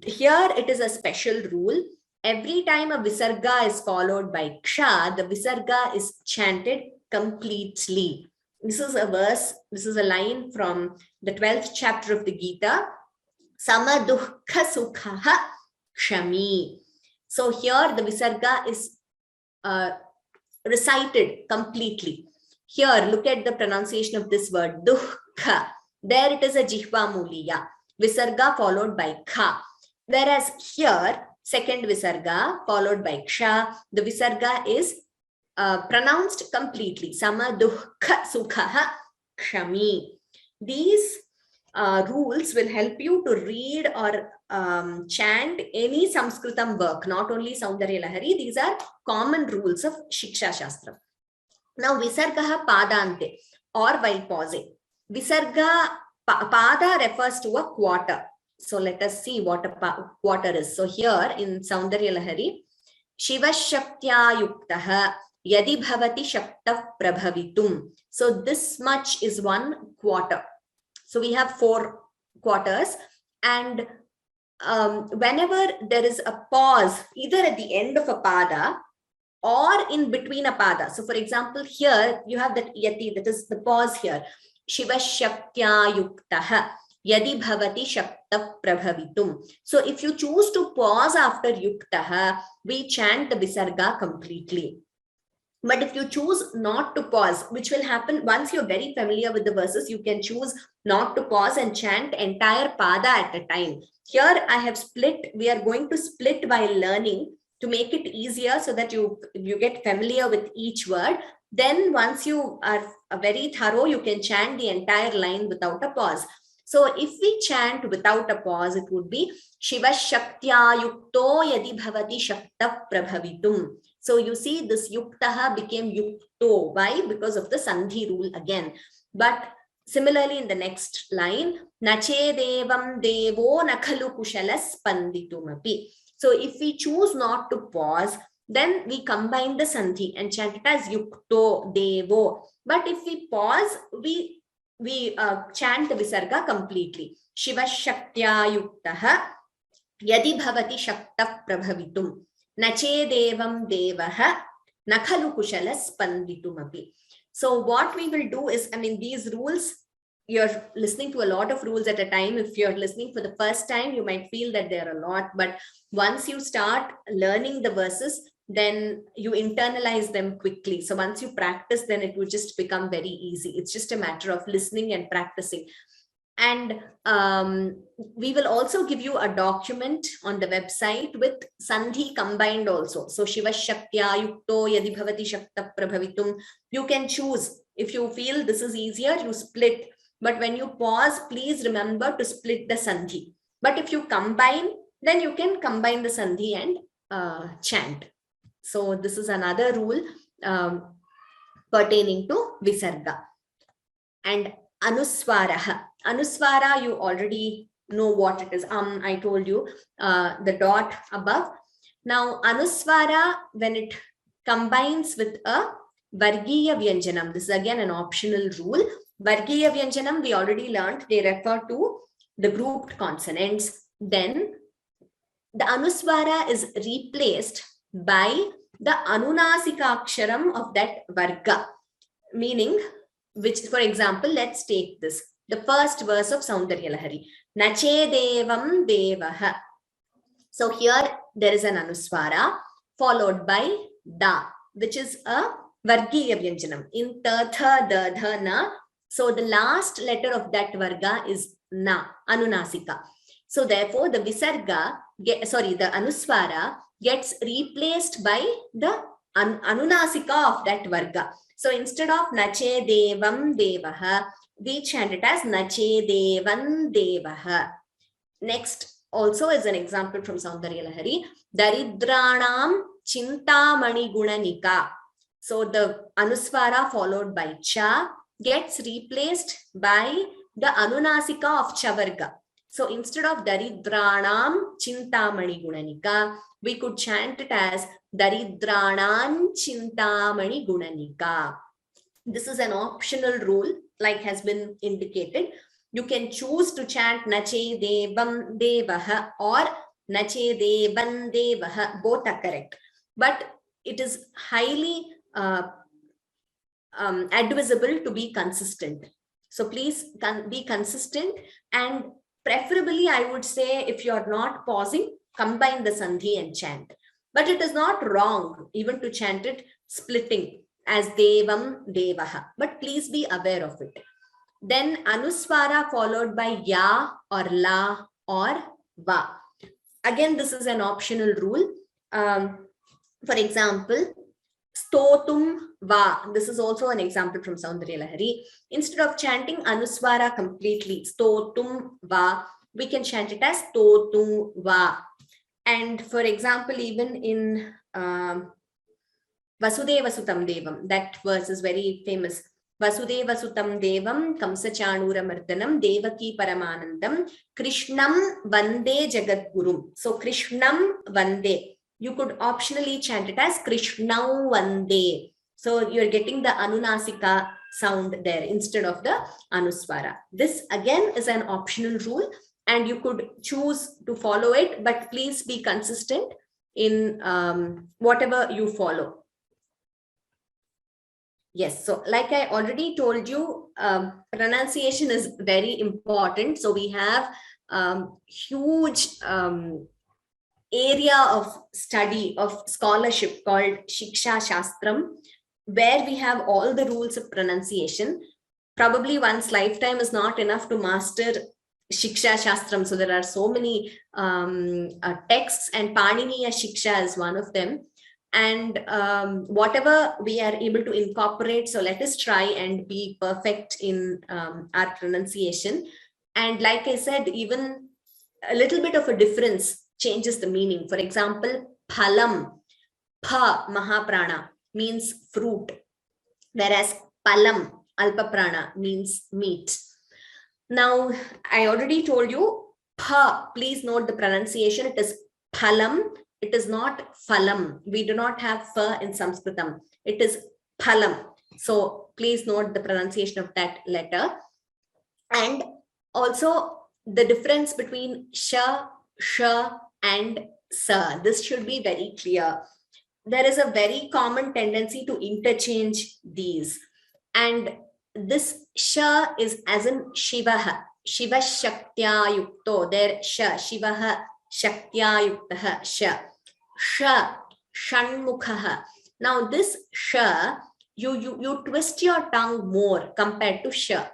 Here it is a special rule. Every time a Visarga is followed by Ksha, the Visarga is chanted completely. This is a verse, this is a line from the 12th chapter of the Gita. Samadukkha sukhaha kshami. So here the Visarga is recited completely. Here, look at the pronunciation of this word, dukkha. There it is a jihva muliya. Visarga followed by kha. Whereas here, second Visarga followed by ksha, the Visarga is pronounced completely. Sama dukkha sukhaha kshami. These rules will help you to read or chant any Sanskritam work, not only Saundarya Lahari. These are common rules of Shiksha Shastra. Now, Visargaha Padante, or while pausing. Visarga Pada refers to a quarter. So let us see what a quarter is. So here in Saundarya Lahari, Shiva Shaktya Yuktaha Yadi Bhavati Shakta Prabhavitum. So this much is one quarter. So we have 4 quarters, and whenever there is a pause, either at the end of a pada or in between a pada. So for example, here you have that yati, that is the pause here. Shiva Shaktya Yuktaha Yadi Bhavati Shakta Prabhavitum. So if you choose to pause after Yuktaha, we chant the Visarga completely. But if you choose not to pause, which will happen once you're very familiar with the verses, you can choose not to pause and chant entire pada at a time. Here I have split, we are going to split while learning to make it easier so that you get familiar with each word. Then once you are very thorough, you can chant the entire line without a pause. So if we chant without a pause, it would be Shiva Shaktya Yukto Yadi Bhavati Shakta Prabhavitum. So you see this Yuktaha became Yukto. Why? Because of the Sandhi rule again. But similarly in the next line, Nache Devam Devo Nakhalu Kushalas Panditumapi. So if we choose not to pause, then we combine the Sandhi and chant it as Yukto Devo. But if we pause, we chant the Visarga completely. Shiva Shaktya Yuktaha Yadi Bhavati Shakta Prabhavitum. Nache Devam Devaha Nakhalu Kushalas Panditumapi. So what we will do is, these rules, you're listening to a lot of rules at a time. If you're listening for the first time, you might feel that there are a lot, but once you start learning the verses, then you internalize them quickly. So once you practice, then it will just become very easy. It's just a matter of listening and practicing. And we will also give you a document on the website with Sandhi combined also. So Shiva Shaktya Yukto Yadi Bhavati Shakta Prabhavitum. You can choose. If you feel this is easier, you split. But when you pause, please remember to split the Sandhi. But if you combine, then you can combine the Sandhi and chant. So this is another rule pertaining to Visarga. And Anuswaraha. Anuswara, you already know what it is. I told you the dot above. Now, Anuswara, when it combines with a Vargiya Vyanjanam, this is again an optional rule. Vargiya Vyanjanam, we already learned, they refer to the grouped consonants. Then the Anuswara is replaced by the Anunasika Aksharam of that Varga, meaning, which, for example, let's take this. The first verse of Saundarya Lahari. Nache Devam Devaha. So here there is an Anuswara followed by Da, which is a Vargiya Vyanjanam. In Tatha, Dadha, Na. So the last letter of that Varga is Na, Anunasika. So therefore the Visarga, the Anuswara gets replaced by the Anunasika of that Varga. So instead of Nache Devam Devaha, we chant it as Nache Devan Devaha. Next also is an example from Saundarya Lahari. Daridranam Chintamani Gunanika. So the Anuswara followed by Cha gets replaced by the Anunasika of Chavarga. So instead of Daridranam Chintamani Gunanika, we could chant it as Daridranan Chintamani Gunanika. This is an optional rule, like has been indicated. You can choose to chant Nache Devam Devaha or Nache Devan Devaha. Both are correct. But it is highly advisable to be consistent. So please be consistent, and preferably I would say, if you're not pausing, combine the sandhi and chant. But it is not wrong even to chant it splitting as Devam Devaha. But please be aware of it. Then Anuswara followed by Ya or La or Va. Again, this is an optional rule. For example, Stotum Va. This is also an example from Saundarya Lahari. Instead of chanting Anuswara completely, Stotum Va, we can chant it as Stotum Va. And for example, even in Vasudeva Sutam Devam, that verse is very famous. Vasudeva Sutam Devam, Kamsa Chanura Mardanam, Devaki Paramanandam, Krishnam Vande Jagadgurum. So Krishnam Vande. You could optionally chant it as Krishnau Vande. So you're getting the Anunasika sound there instead of the Anuswara. This again is an optional rule, and you could choose to follow it, but please be consistent in whatever you follow. Yes, so like I already told you, pronunciation is very important. So we have huge area of study, of scholarship called Shiksha Shastram, where we have all the rules of pronunciation. Probably one's lifetime is not enough to master Shiksha Shastram. So there are so many texts, and Paniniya Shiksha is one of them. And whatever we are able to incorporate, so let us try and be perfect in our pronunciation. And like I said, even a little bit of a difference changes the meaning. For example, phalam, pha, mahaprana, means fruit, whereas palam, alpaprana, means meat. Now, I already told you, pha, please note the pronunciation, it is phalam, it is not phalam. We do not have pha in Sanskritam. It is phalam. So please note the pronunciation of that letter. And also the difference between sha, sha, and sa. This should be very clear. There is a very common tendency to interchange these. And this sha is as in Shivaha. Shiva Shaktya Yukto. There sha, Shivaha Shaktya Yuktaha sha. Sha, Shanmukhaha. Now this sha, you twist your tongue more compared to sha.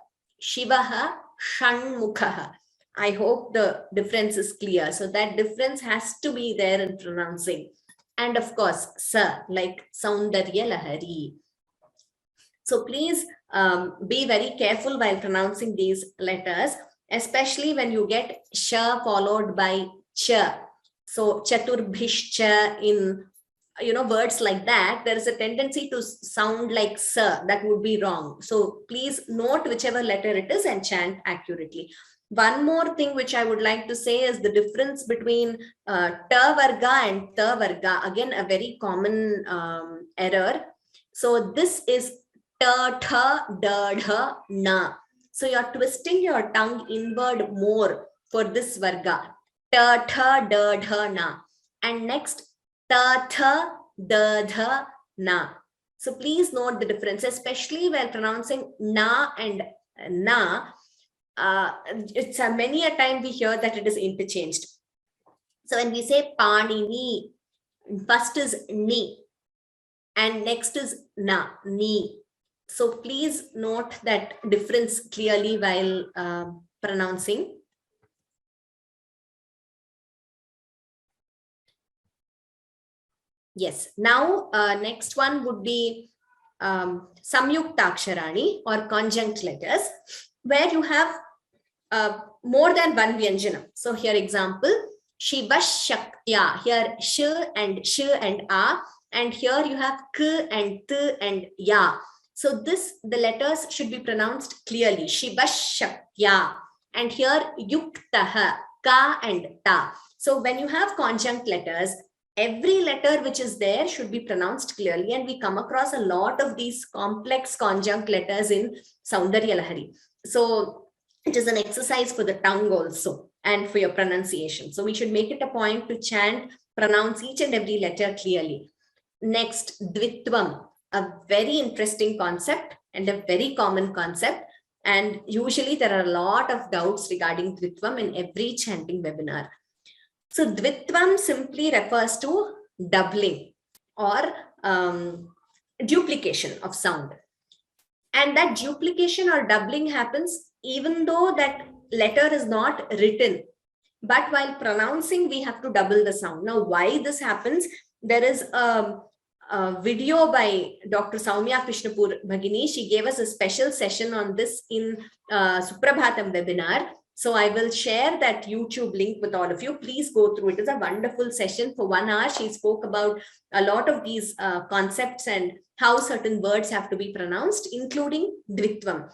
Shivaha Shanmukhaha. I hope the difference is clear. So that difference has to be there in pronouncing. And of course, sa, like Saundarya Lahari. So please be very careful while pronouncing these letters, especially when you get sha followed by cha. So chaturbhishcha, in words like that, there is a tendency to sound like sa. That would be wrong. So please note whichever letter it is and chant accurately. One more thing which I would like to say is the difference between ta varga and ta varga. Again, a very common error. So this is ta, tha, da, dha, na. So you're twisting your tongue inward more for this varga. Ta, tha, da, dha, na. And next, ta, tha, da, dha, na. So please note the difference, especially while pronouncing na and na. It's many a time we hear that it is interchanged. So when we say panini, first is ni and next is na, ni. So please note that difference clearly while pronouncing. Yes, now next one would be Samyuktaksharani or conjunct letters, where you have more than one Vyanjana. So here example, Shiva Shaktya, here sh and a, and here you have k and t and ya. So the letters should be pronounced clearly, Shiva Shaktya, and here Yuktaha, ka and ta. So when you have conjunct letters, every letter which is there should be pronounced clearly, and we come across a lot of these complex conjunct letters in Saundarya Lahari. So it is an exercise for the tongue also and for your pronunciation. So we should make it a point to chant, pronounce each and every letter clearly. Next, Dvitvam, a very interesting concept and a very common concept. And usually there are a lot of doubts regarding Dvitvam in every chanting webinar. So Dvitvam simply refers to doubling or duplication of sound. And that duplication or doubling happens even though that letter is not written. But while pronouncing, we have to double the sound. Now, why this happens? There is a video by Dr. Soumya Krishnapur Bhagini. She gave us a special session on this in Suprabhatam webinar. So I will share that YouTube link with all of you. Please go through. It is a wonderful session for 1 hour. She spoke about a lot of these concepts and how certain words have to be pronounced, including Dvitvam.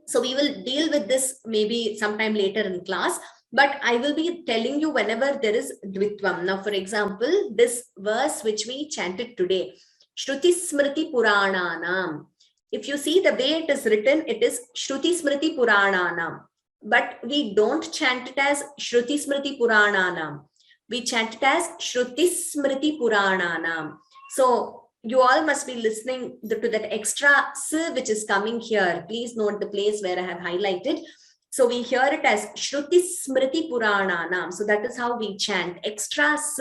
So we will deal with this maybe sometime later in class, but I will be telling you whenever there is Dvitvam. Now, for example, this verse which we chanted today, Shruti Smriti Purananam. If you see the way it is written, it is Shruti Smriti Purananam. But we don't chant it as Shruti Smriti Purananam. We chant it as Shruti Smriti Purananam. So you all must be listening to that extra S which is coming here. Please note the place where I have highlighted. So we hear it as Shruti Smriti Purananam. So that is how we chant. Extra S,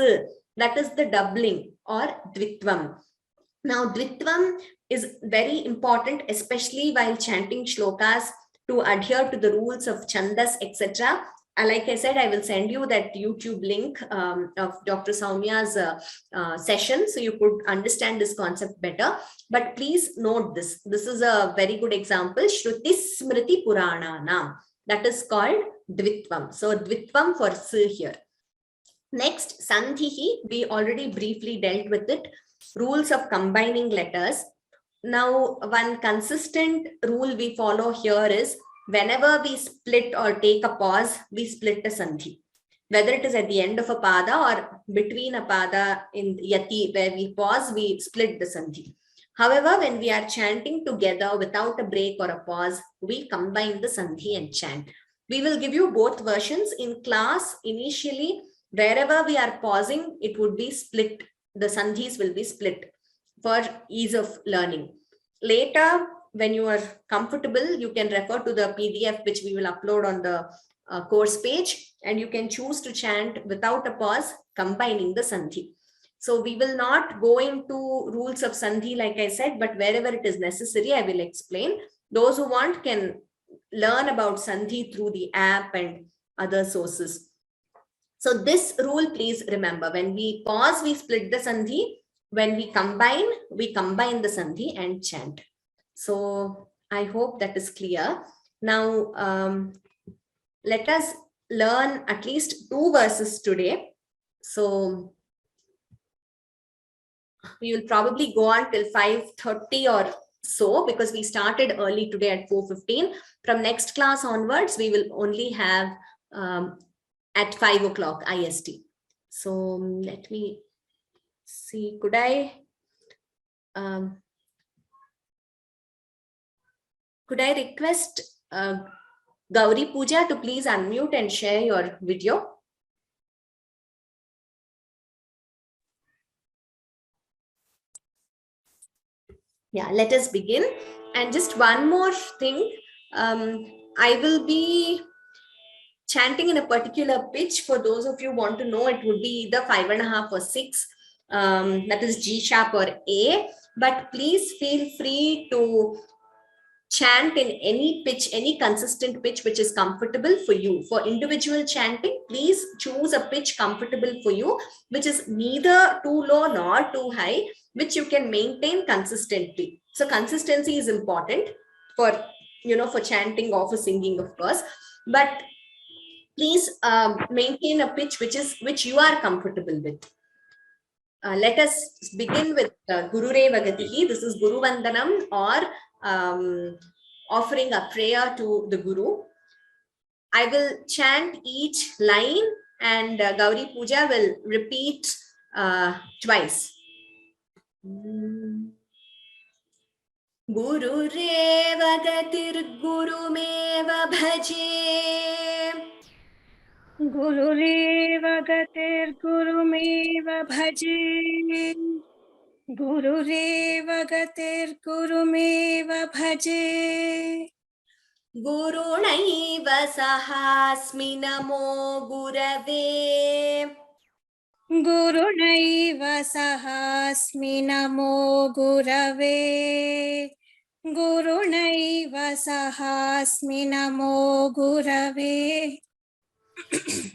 that is the doubling or Dvitvam. Now Dvitvam is very important, especially while chanting shlokas, to adhere to the rules of Chandas, etc. Like I said, I will send you that YouTube link of Dr. Soumya's session, so you could understand this concept better. But please note this. This is a very good example. Shruti Smriti Purananam. That is called Dvitvam. So Dvitvam for S here. Next, Sandhihi. We already briefly dealt with it. Rules of combining letters. Now, one consistent rule we follow here is whenever we split or take a pause, we split a sandhi. Whether it is at the end of a pada or between a pada in yati, where we pause, we split the sandhi. However, when we are chanting together without a break or a pause, we combine the sandhi and chant. We will give you both versions in class. Initially, wherever we are pausing, it would be split. The sandhis will be split for ease of learning. Later, when you are comfortable, you can refer to the PDF which we will upload on the course page, and you can choose to chant without a pause, combining the sandhi. So we will not go into rules of sandhi, like I said, but wherever it is necessary, I will explain. Those who want can learn about sandhi through the app and other sources. So this rule, please remember, when we pause, we split the sandhi. When we combine the sandhi and chant. So I hope that is clear. Now, let us learn at least 2 verses today. So we will probably go on till 5:30 or so, because we started early today at 4:15. From next class onwards, we will only have at 5 o'clock IST. So let me see, could I request Gauri Pooja to please unmute and share your video? Yeah, let us begin. And just one more thing, I will be chanting in a particular pitch. For those of you who want to know, it would be either 5.5 or 6. That is G sharp or A, but please feel free to chant in any pitch, any consistent pitch which is comfortable for you. For individual chanting, please choose a pitch comfortable for you, which is neither too low nor too high, which you can maintain consistently. So consistency is important for, for chanting or for singing, of course, but please maintain a pitch which you are comfortable with. Let us begin with Guru Reva Gatihi. This is Guru Vandanam, or offering a prayer to the Guru. I will chant each line, and Gauri Pooja will repeat twice. गुरुरेव गतिर्गुरुमेव भजे. गुरुरेव गतिर्गुरुमेव भजे. गुरुरेव गतिर्गुरुमेव भजे. गुरुणैव सहास्मि नमो गुरवे. गुरुणैव सहास्मि नमो गुरवे. गुरुणैव सहास्मि नमो गुरवे.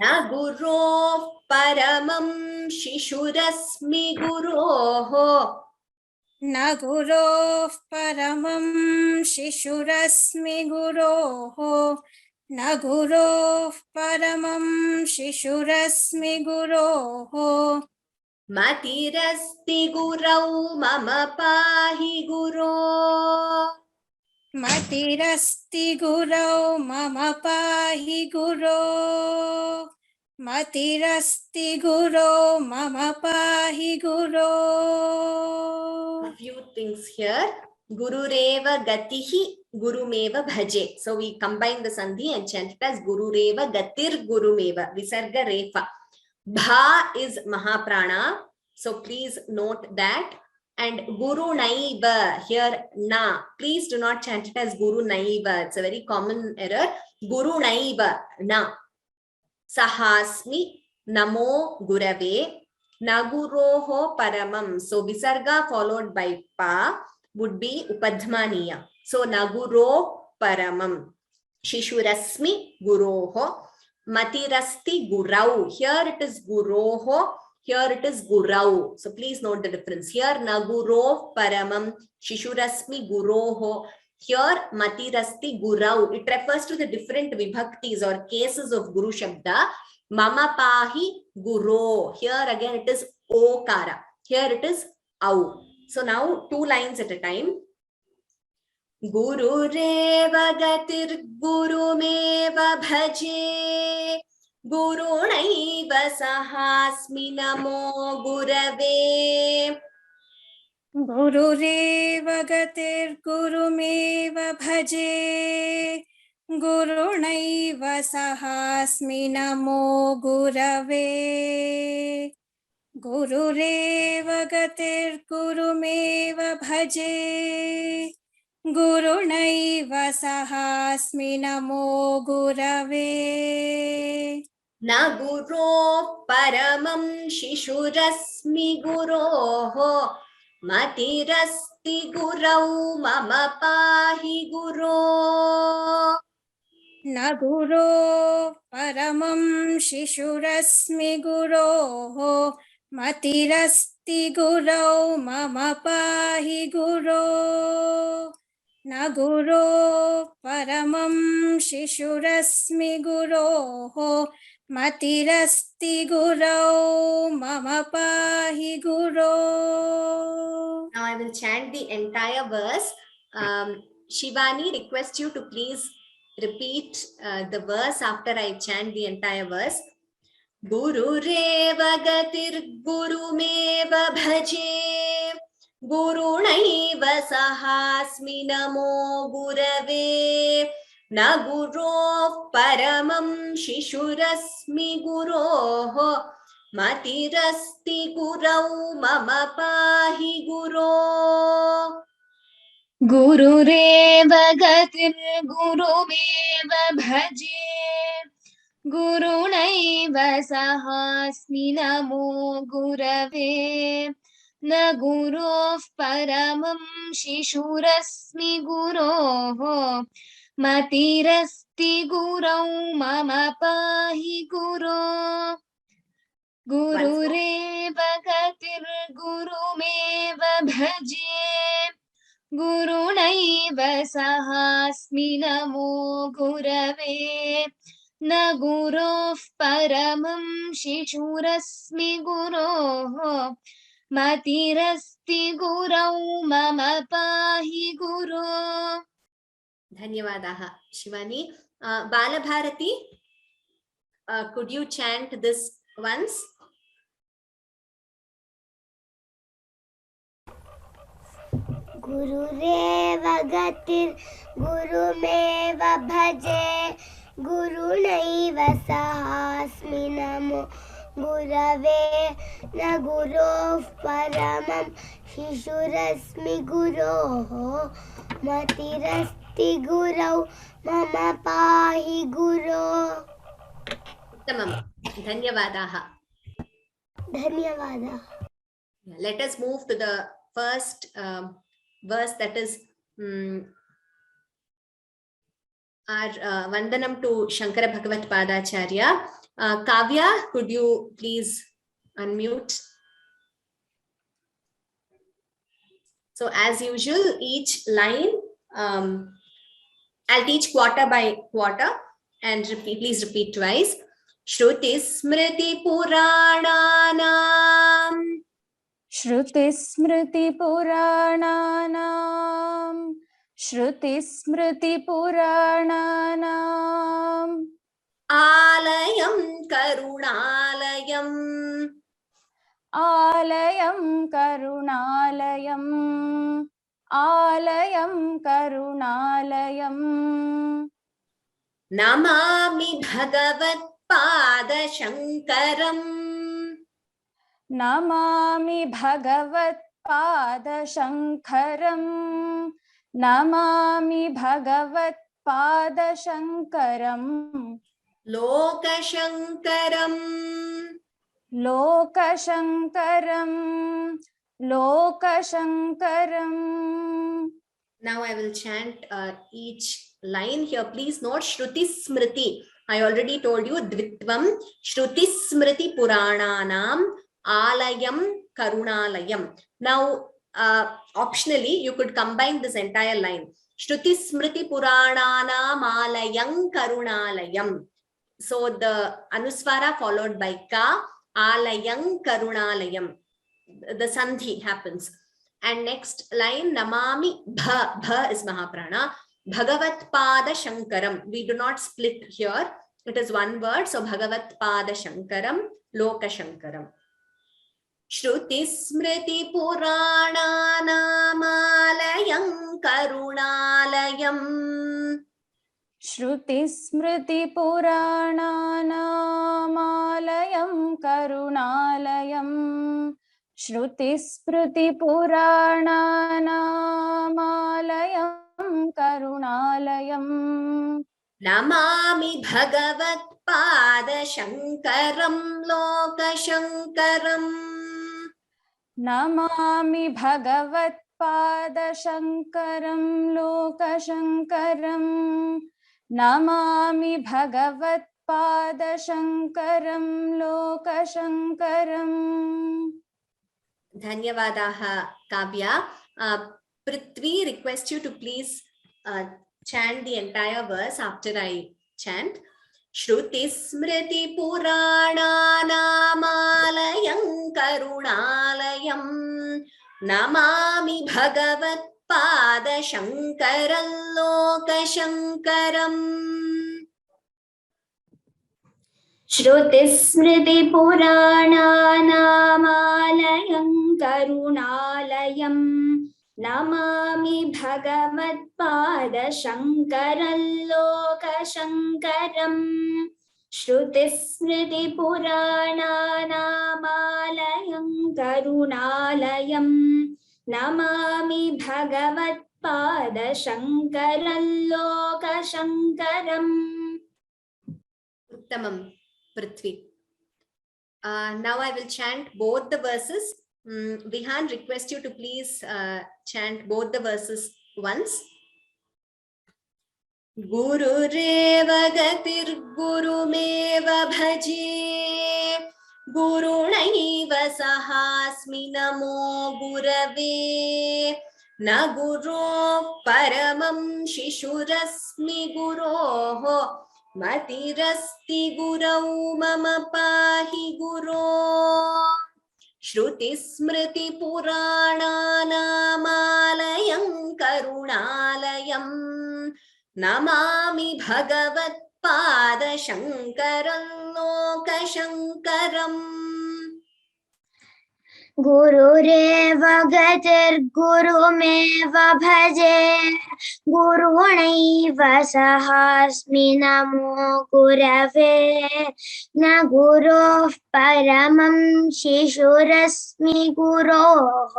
न गुरोः परमं शिशुरस्मि गुरोः. न गुरोः परमं शिशुरस्मि गुरोः. न गुरोः परमं शिशुरस्मि गुरोः. मतिरस्ति गुरौ मम पाहि गुरो. मतिरस्ति गुरौ मम पाहि गुरो. मतिरस्ति गुरो मम पाहि गुरो. A few things here. Gurureva gatihi gurumeva bhaje. So we combine the sandhi and chant it as Gurureva gatir gurumeva. Visarga refa. Bha is Mahaprana. So please note that. And Guru Naiva here na. Please do not chant it as Guru Naiva. It's a very common error. Guru Naiva na. Sahasmi namo gurave. Naguroho paramam. So visarga followed by pa would be upadhmaniya. So naguro paramam. Shishurasmi guroho. Matirasti gurau. Here it is guroho. Here it is gurau. So please note the difference. Here naguro paramam. Shishurasmi guroho. Here matirasti gurau. It refers to the different vibhaktis or cases of guru shabda. Mama pahi guru. Here again it is okara. Here it is au. So now 2 lines at a time. Guru reva gatir guru meva bhaje. Guru naiva sahasmi namo gurave. गुरुरेव गतिर्गुरुमेव भजे. गुरुणैव सहास्मि नमो गुरवे. गुरुरेव गतिर्गुरुमेव भजे. गुरुणैव सहास्मि नमो गुरवे. न गुरो परमं शिशुरस्मि गुरोः. मतिरस्ति गुरौ मम पाहि गुरो. न गुरो परमं शिशुरस्मि गुरोः. मतिरस्ति गुरौ मम पाहि गुरो. न गुरो परमं शिशुरस्मि गुरोः. मतिरस्ति गुरौ मम पाहि गुरो. Now I will chant the entire verse. Shivani, request you to please repeat the verse after I chant the entire verse. Gurureva gatir gurumeva bhaje. Gurunaiva sahasmi namo gurave. Na guro paramam shishurasmi guroho. Matirasti gurau mama pahi guro. गुरुरेव गतिर्गुरुमेव भजे. गुरुणैव सहास्मि नमो गुरवे. न गुरोः परमं शिशुरस्मि गुरोः. मतिरस्ति गुरौ मम पाहि गुरो. गुरुरेव गतिर्गुरुमेव भजे. गुरुणैव सहास्मि नमो गुरवे. न गुरोः परमं शिशुरस्मि गुरोः. मतिरस्ति गुरौ मम पाहि गुरो. Dhanyavadaha, Shivani. Balabharati, could you chant this once? गुरुरेव गतिर्गुरुमेव भजे गुरुणैव सहास्मि नमो गुरवे न गुरोः परमं शिशुरस्मि गुरोः मतिरस्ति गुरौ मम पाहि गुरो। उत्तमम्, धन्यवादाः। धन्यवादाः। Let us move to the first verse, that is our Vandanam to Shankara Bhagavat Padacharya. Kavya, could you please unmute? So as usual, each line, I'll teach quarter by quarter and please repeat twice. Shruti Smriti Purananam. श्रुतिस्मृतिपुराणानां श्रुतिस्मृतिपुराणानाम् आलयं करुणालयम् आलयं करुणालयम् Namami भगवत्पादशङ्करम् Namami भगवत्पादशङ्करम् लोकशङ्करम् Now I will chant each line here. Please note Shruti Smriti. I already told you Dvitvam Shruti Smriti Purananam Alayam Karunalayam. Now optionally you could combine this entire line. Shruti Smriti Purananam Alayam Karunalayam. So the Anuswara followed by Ka, Alayam Karunalayam. The Sandhi happens. And next line, Namami Bha. Bha is Mahaprana. Bhagavat Pada Shankaram. We do not split here. It is one word. So Bhagavat Pada Shankaram, Loka Shankaram. Shruti Smriti Purana Namalayam Karunalayam. Shruti Smriti Purananamalayam Karunalayam. Shruti Smriti Purananamalayam Karunalayam. Namami Bhagavat Pada Shankaram Loka Shankaram. Namami Bhagavat Pada Shankaram Loka Shankaram. Namami Bhagavat Pada Shankaram Loka Shankaram. Dhanyavadaha Kavya. Prithvi requests you to please chant the entire verse after I chant. Shruti Smriti Purana Namalayam Karunalayam. Namami Bhagavat Pada Shankaram Loka Shankaram. Shrutismriti Purananamalayam Karunalayam. Namami Bhagavat Pada Shankaram Loka Shankaram. Shrutismriti Purananamalayam Karunalayam. Namami Bhagavat Pada Shankaram Loka Shankaram. Uttamam, Prithvi. Now I will chant both the verses. Vihan, request you to please chant both the verses once. Guru Reva Gatir Guru Meva Bhaji Guru Naiva Sahasmi Namo Gurave Na Guru Paramam Shishurasmi Guroho Matirasti Gurau Mama Pahi Guru. Shruti Smriti Purana Namalayam Karunalayam. Namami Bhagavat Pada Shankaram Loka Shankaram. गुरुरेव गतिर्गुरुमेव भजे गुरुणैव सहास्मि नमो गुरवे न गुरोः परमं शिशुरस्मि गुरोः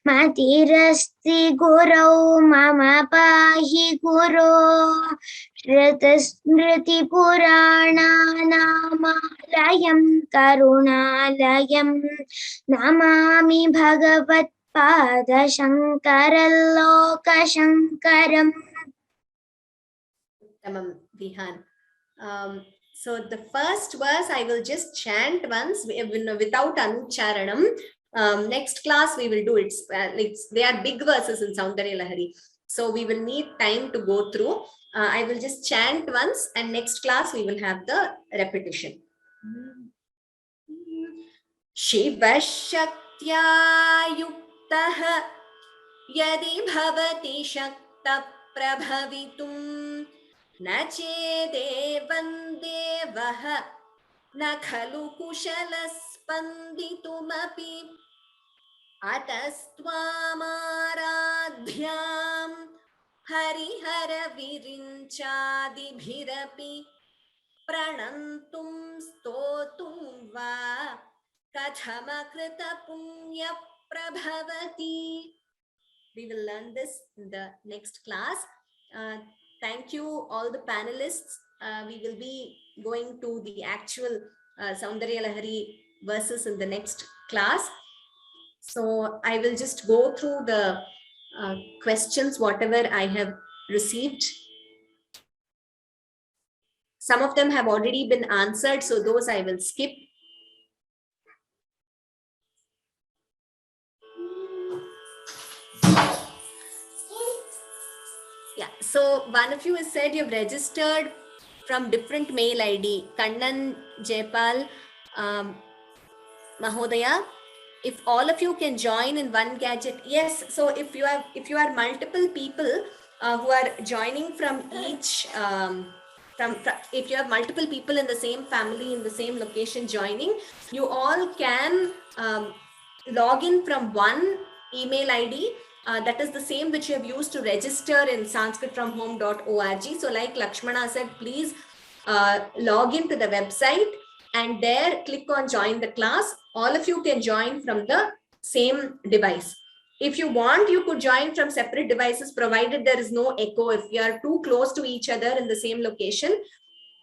मतिरस्ति गुरौ मम पाहि गुरो श्रुतिस्मृतिपुराणानामालयं करुणालयं Namami भगवत्पादशङ्करलोकशङ्करम्. Tamam, Vihan. So the first verse I will just chant once without anucharanam. Next class we will do it. They are big verses in Saundarya Lahari. So we will need time to go through. I will just chant once and next class we will have the repetition. Shiva Shaktya Yuktaha Yadi Bhavati Shakta Prabhavitum न चेदेवं देवः न खलु कुशलस्पन्दितुमपि अतस्त्वामाराध्यां हरिहरविरिञ्चादिभिरपि प्रणन्तुं स्तोतुं वा कथमकृतपुण्यप्रभवति. We will learn this in the next class. Thank you all the panelists. We will be going to the actual Saundarya Lahari verses in the next class. So I will just go through the questions, whatever I have received. Some of them have already been answered, so those I will skip. Yeah, so one of you has said you've registered from different mail ID. Kannan Jaipal Mahodaya. If all of you can join in one gadget, yes. So if you are multiple people who are joining from each, if you have multiple people in the same family in the same location joining, you all can log in from one email ID. That is the same which you have used to register in sanskritfromhome.org. So like Lakshmana said, please log into the website and there click on join the class. All of you can join from the same device. If you want, you could join from separate devices, provided there is no echo. If you are too close to each other in the same location,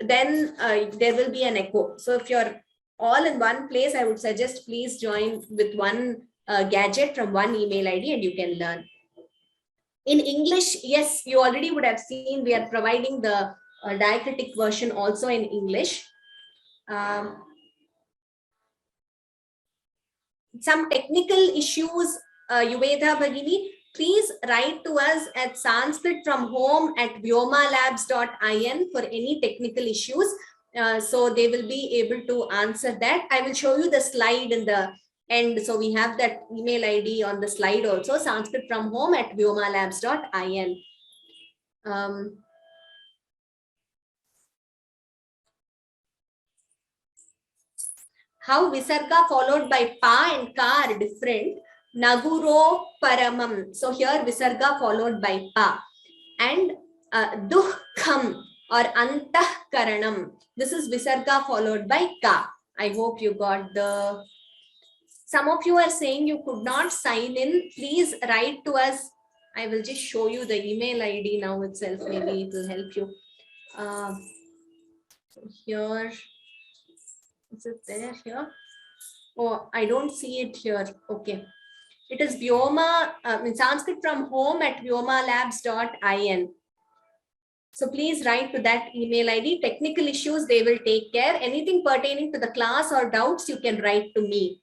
then there will be an echo. So if you're all in one place, I would suggest please join with one gadget from one email ID and you can learn. In English, yes, you already would have seen we are providing the diacritic version also in English. Some technical issues, Yuveda Bhagini, please write to us at sanskritfromhome@vyomalabs.in for any technical issues. So they will be able to answer that. I will show you the slide in the end. So we have that email ID on the slide also, sanskritfromhome@vyomalabs.in. How Visarga followed by Pa and Ka are different. Naguro Paramam. So here Visarga followed by Pa. And Dukham or Antah Karanam. This is Visarga followed by Ka. I hope you got the... Some of you are saying you could not sign in. Please write to us. I will just show you the email ID now itself. Maybe it will help you. Here... Is it there here? Oh, I don't see it here. Okay. It is Vyoma, in Sanskrit from home@vyomalabs.in. So please write to that email ID. Technical issues, they will take care. Anything pertaining to the class or doubts, you can write to me.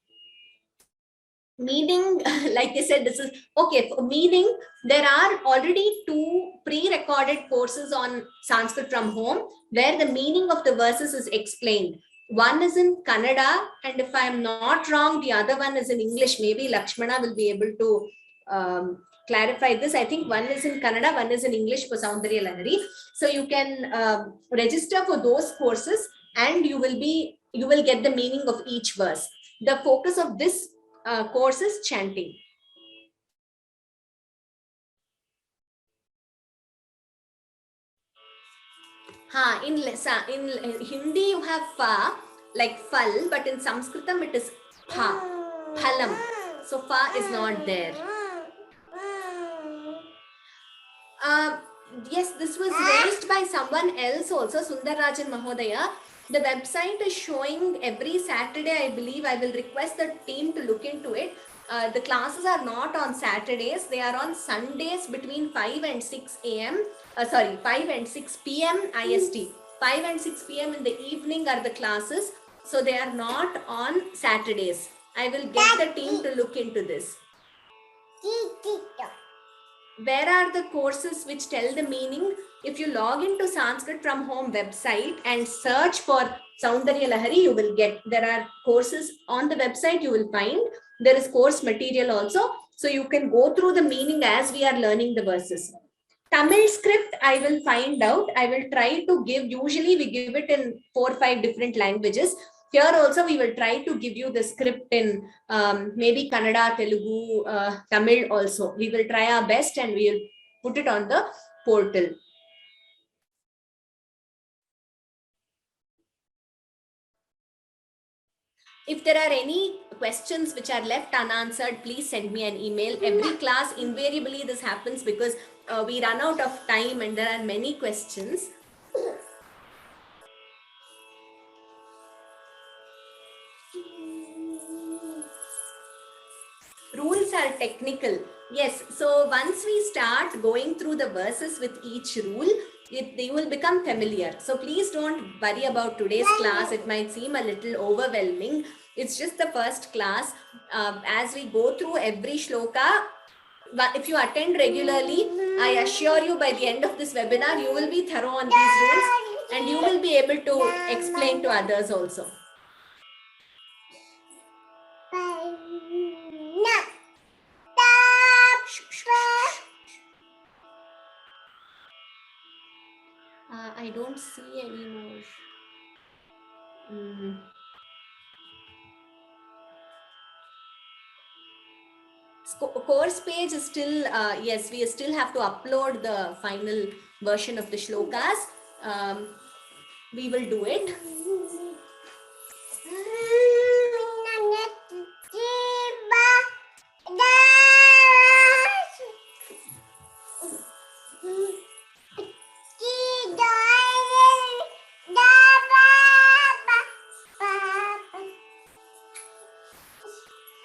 Meaning, like I said, this is okay. For meaning, there are already 2 pre-recorded courses on Sanskrit from home where the meaning of the verses is explained. One is in Kannada, and if I am not wrong, the other one is in English. Maybe Lakshmana will be able to clarify this. I think one is in Kannada, one is in English for Saundarya Lahari. So you can register for those courses and you will get the meaning of each verse. The focus of this course is chanting. In Hindi you have fa, like fal, but in Sanskritam it is pha, phalam. So fa is not there. Yes, this was raised by someone else also, Sundarajan Mahodaya. The website is showing every Saturday, I believe. I will request the team to look into it. The classes are not on Saturdays. They are on Sundays between 5 and 6 a.m. 5 and 6 p.m. IST. 5 and 6 p.m. in the evening are the classes. So they are not on Saturdays. I will get the team to look into this. Where are the courses which tell the meaning? If you log into Sanskrit from Home website and search for Saundarya Lahari, you will get, there are courses on the website you will find. There is course material also. So you can go through the meaning as we are learning the verses. Tamil script, I will find out. I will try to give, usually we give it in 4 or 5 different languages. Here also we will try to give you the script in maybe Kannada, Telugu, Tamil also. We will try our best and we will put it on the portal. If there are any questions which are left unanswered, please send me an email. Every class, invariably this happens because we run out of time and there are many questions. Rules are technical. Yes, so once we start going through the verses with each rule, they will become familiar. So please don't worry about today's class. It might seem a little overwhelming. It's just the first class. As we go through every shloka, if you attend regularly, I assure you by the end of this webinar, you will be thorough on these rules and you will be able to explain to others also. I don't see any more. Course page is still, yes, we still have to upload the final version of the shlokas. We will do it.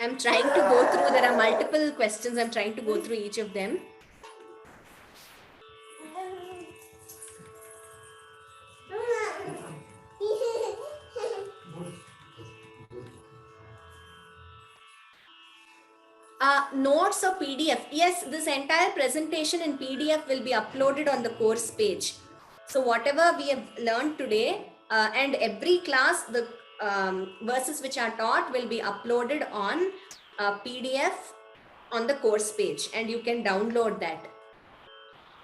I'm trying to go through, there are multiple questions. I'm trying to go through each of them. Notes or PDF. Yes, this entire presentation in PDF will be uploaded on the course page. So whatever we have learned today and every class, the verses which are taught will be uploaded on PDF on the course page and you can download that.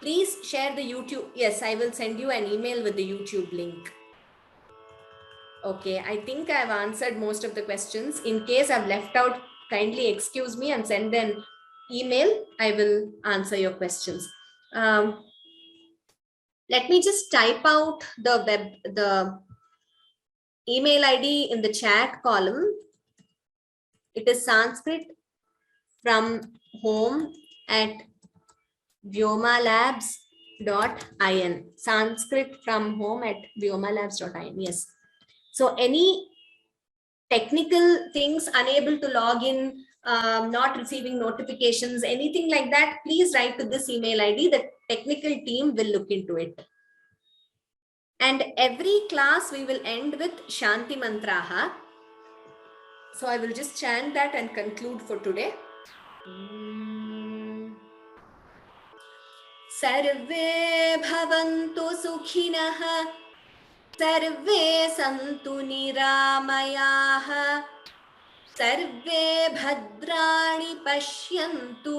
Please share the YouTube. Yes, I will send you an email with the YouTube link. Okay, I think I've answered most of the questions. In case I've left out, kindly excuse me and send an email. I will answer your questions. Let me just type out the email ID in the chat column. It is Sanskrit from home at vyomalabs.in. Sanskrit from home at vyomalabs.in. Yes. So any technical things, unable to log in, not receiving notifications, anything like that, please write to this email ID. The technical team will look into it. And every class we will end with Shanti Mantraha. So I will just chant that and conclude for today. Sarve bhavantu sukhinah, sarve santu niramayah, sarve bhadrani pashyantu,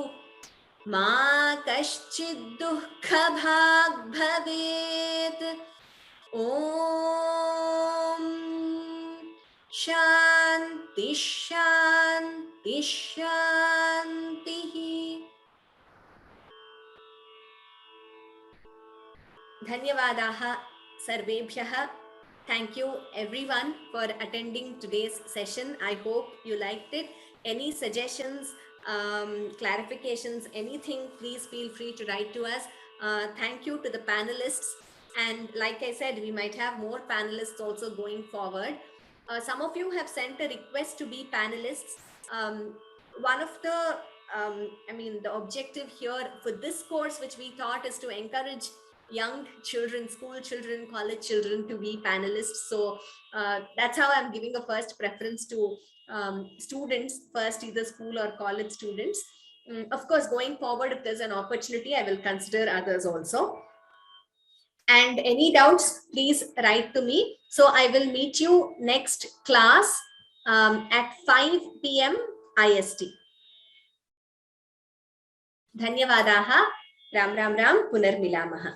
ma kaschid dukkha bhag bhavet. Om Shanti Shanti शान्ति शान्तिः। धन्यवादाः सर्वेभ्यः. Thank you everyone for attending today's session. I hope you liked it. Any suggestions, clarifications, anything, please feel free to write to us. Thank you to the panelists. And like I said, we might have more panelists also going forward. Some of you have sent a request to be panelists. One of the, the objective here for this course, which we thought, is to encourage young children, school children, college children to be panelists. So that's how I'm giving a first preference to students first, either school or college students. Of course, going forward, if there's an opportunity, I will consider others also. And any doubts, please write to me. So I will meet you next class at 5 p.m. IST. Dhanyavadaha. Ram Ram Ram. Punarmilamah.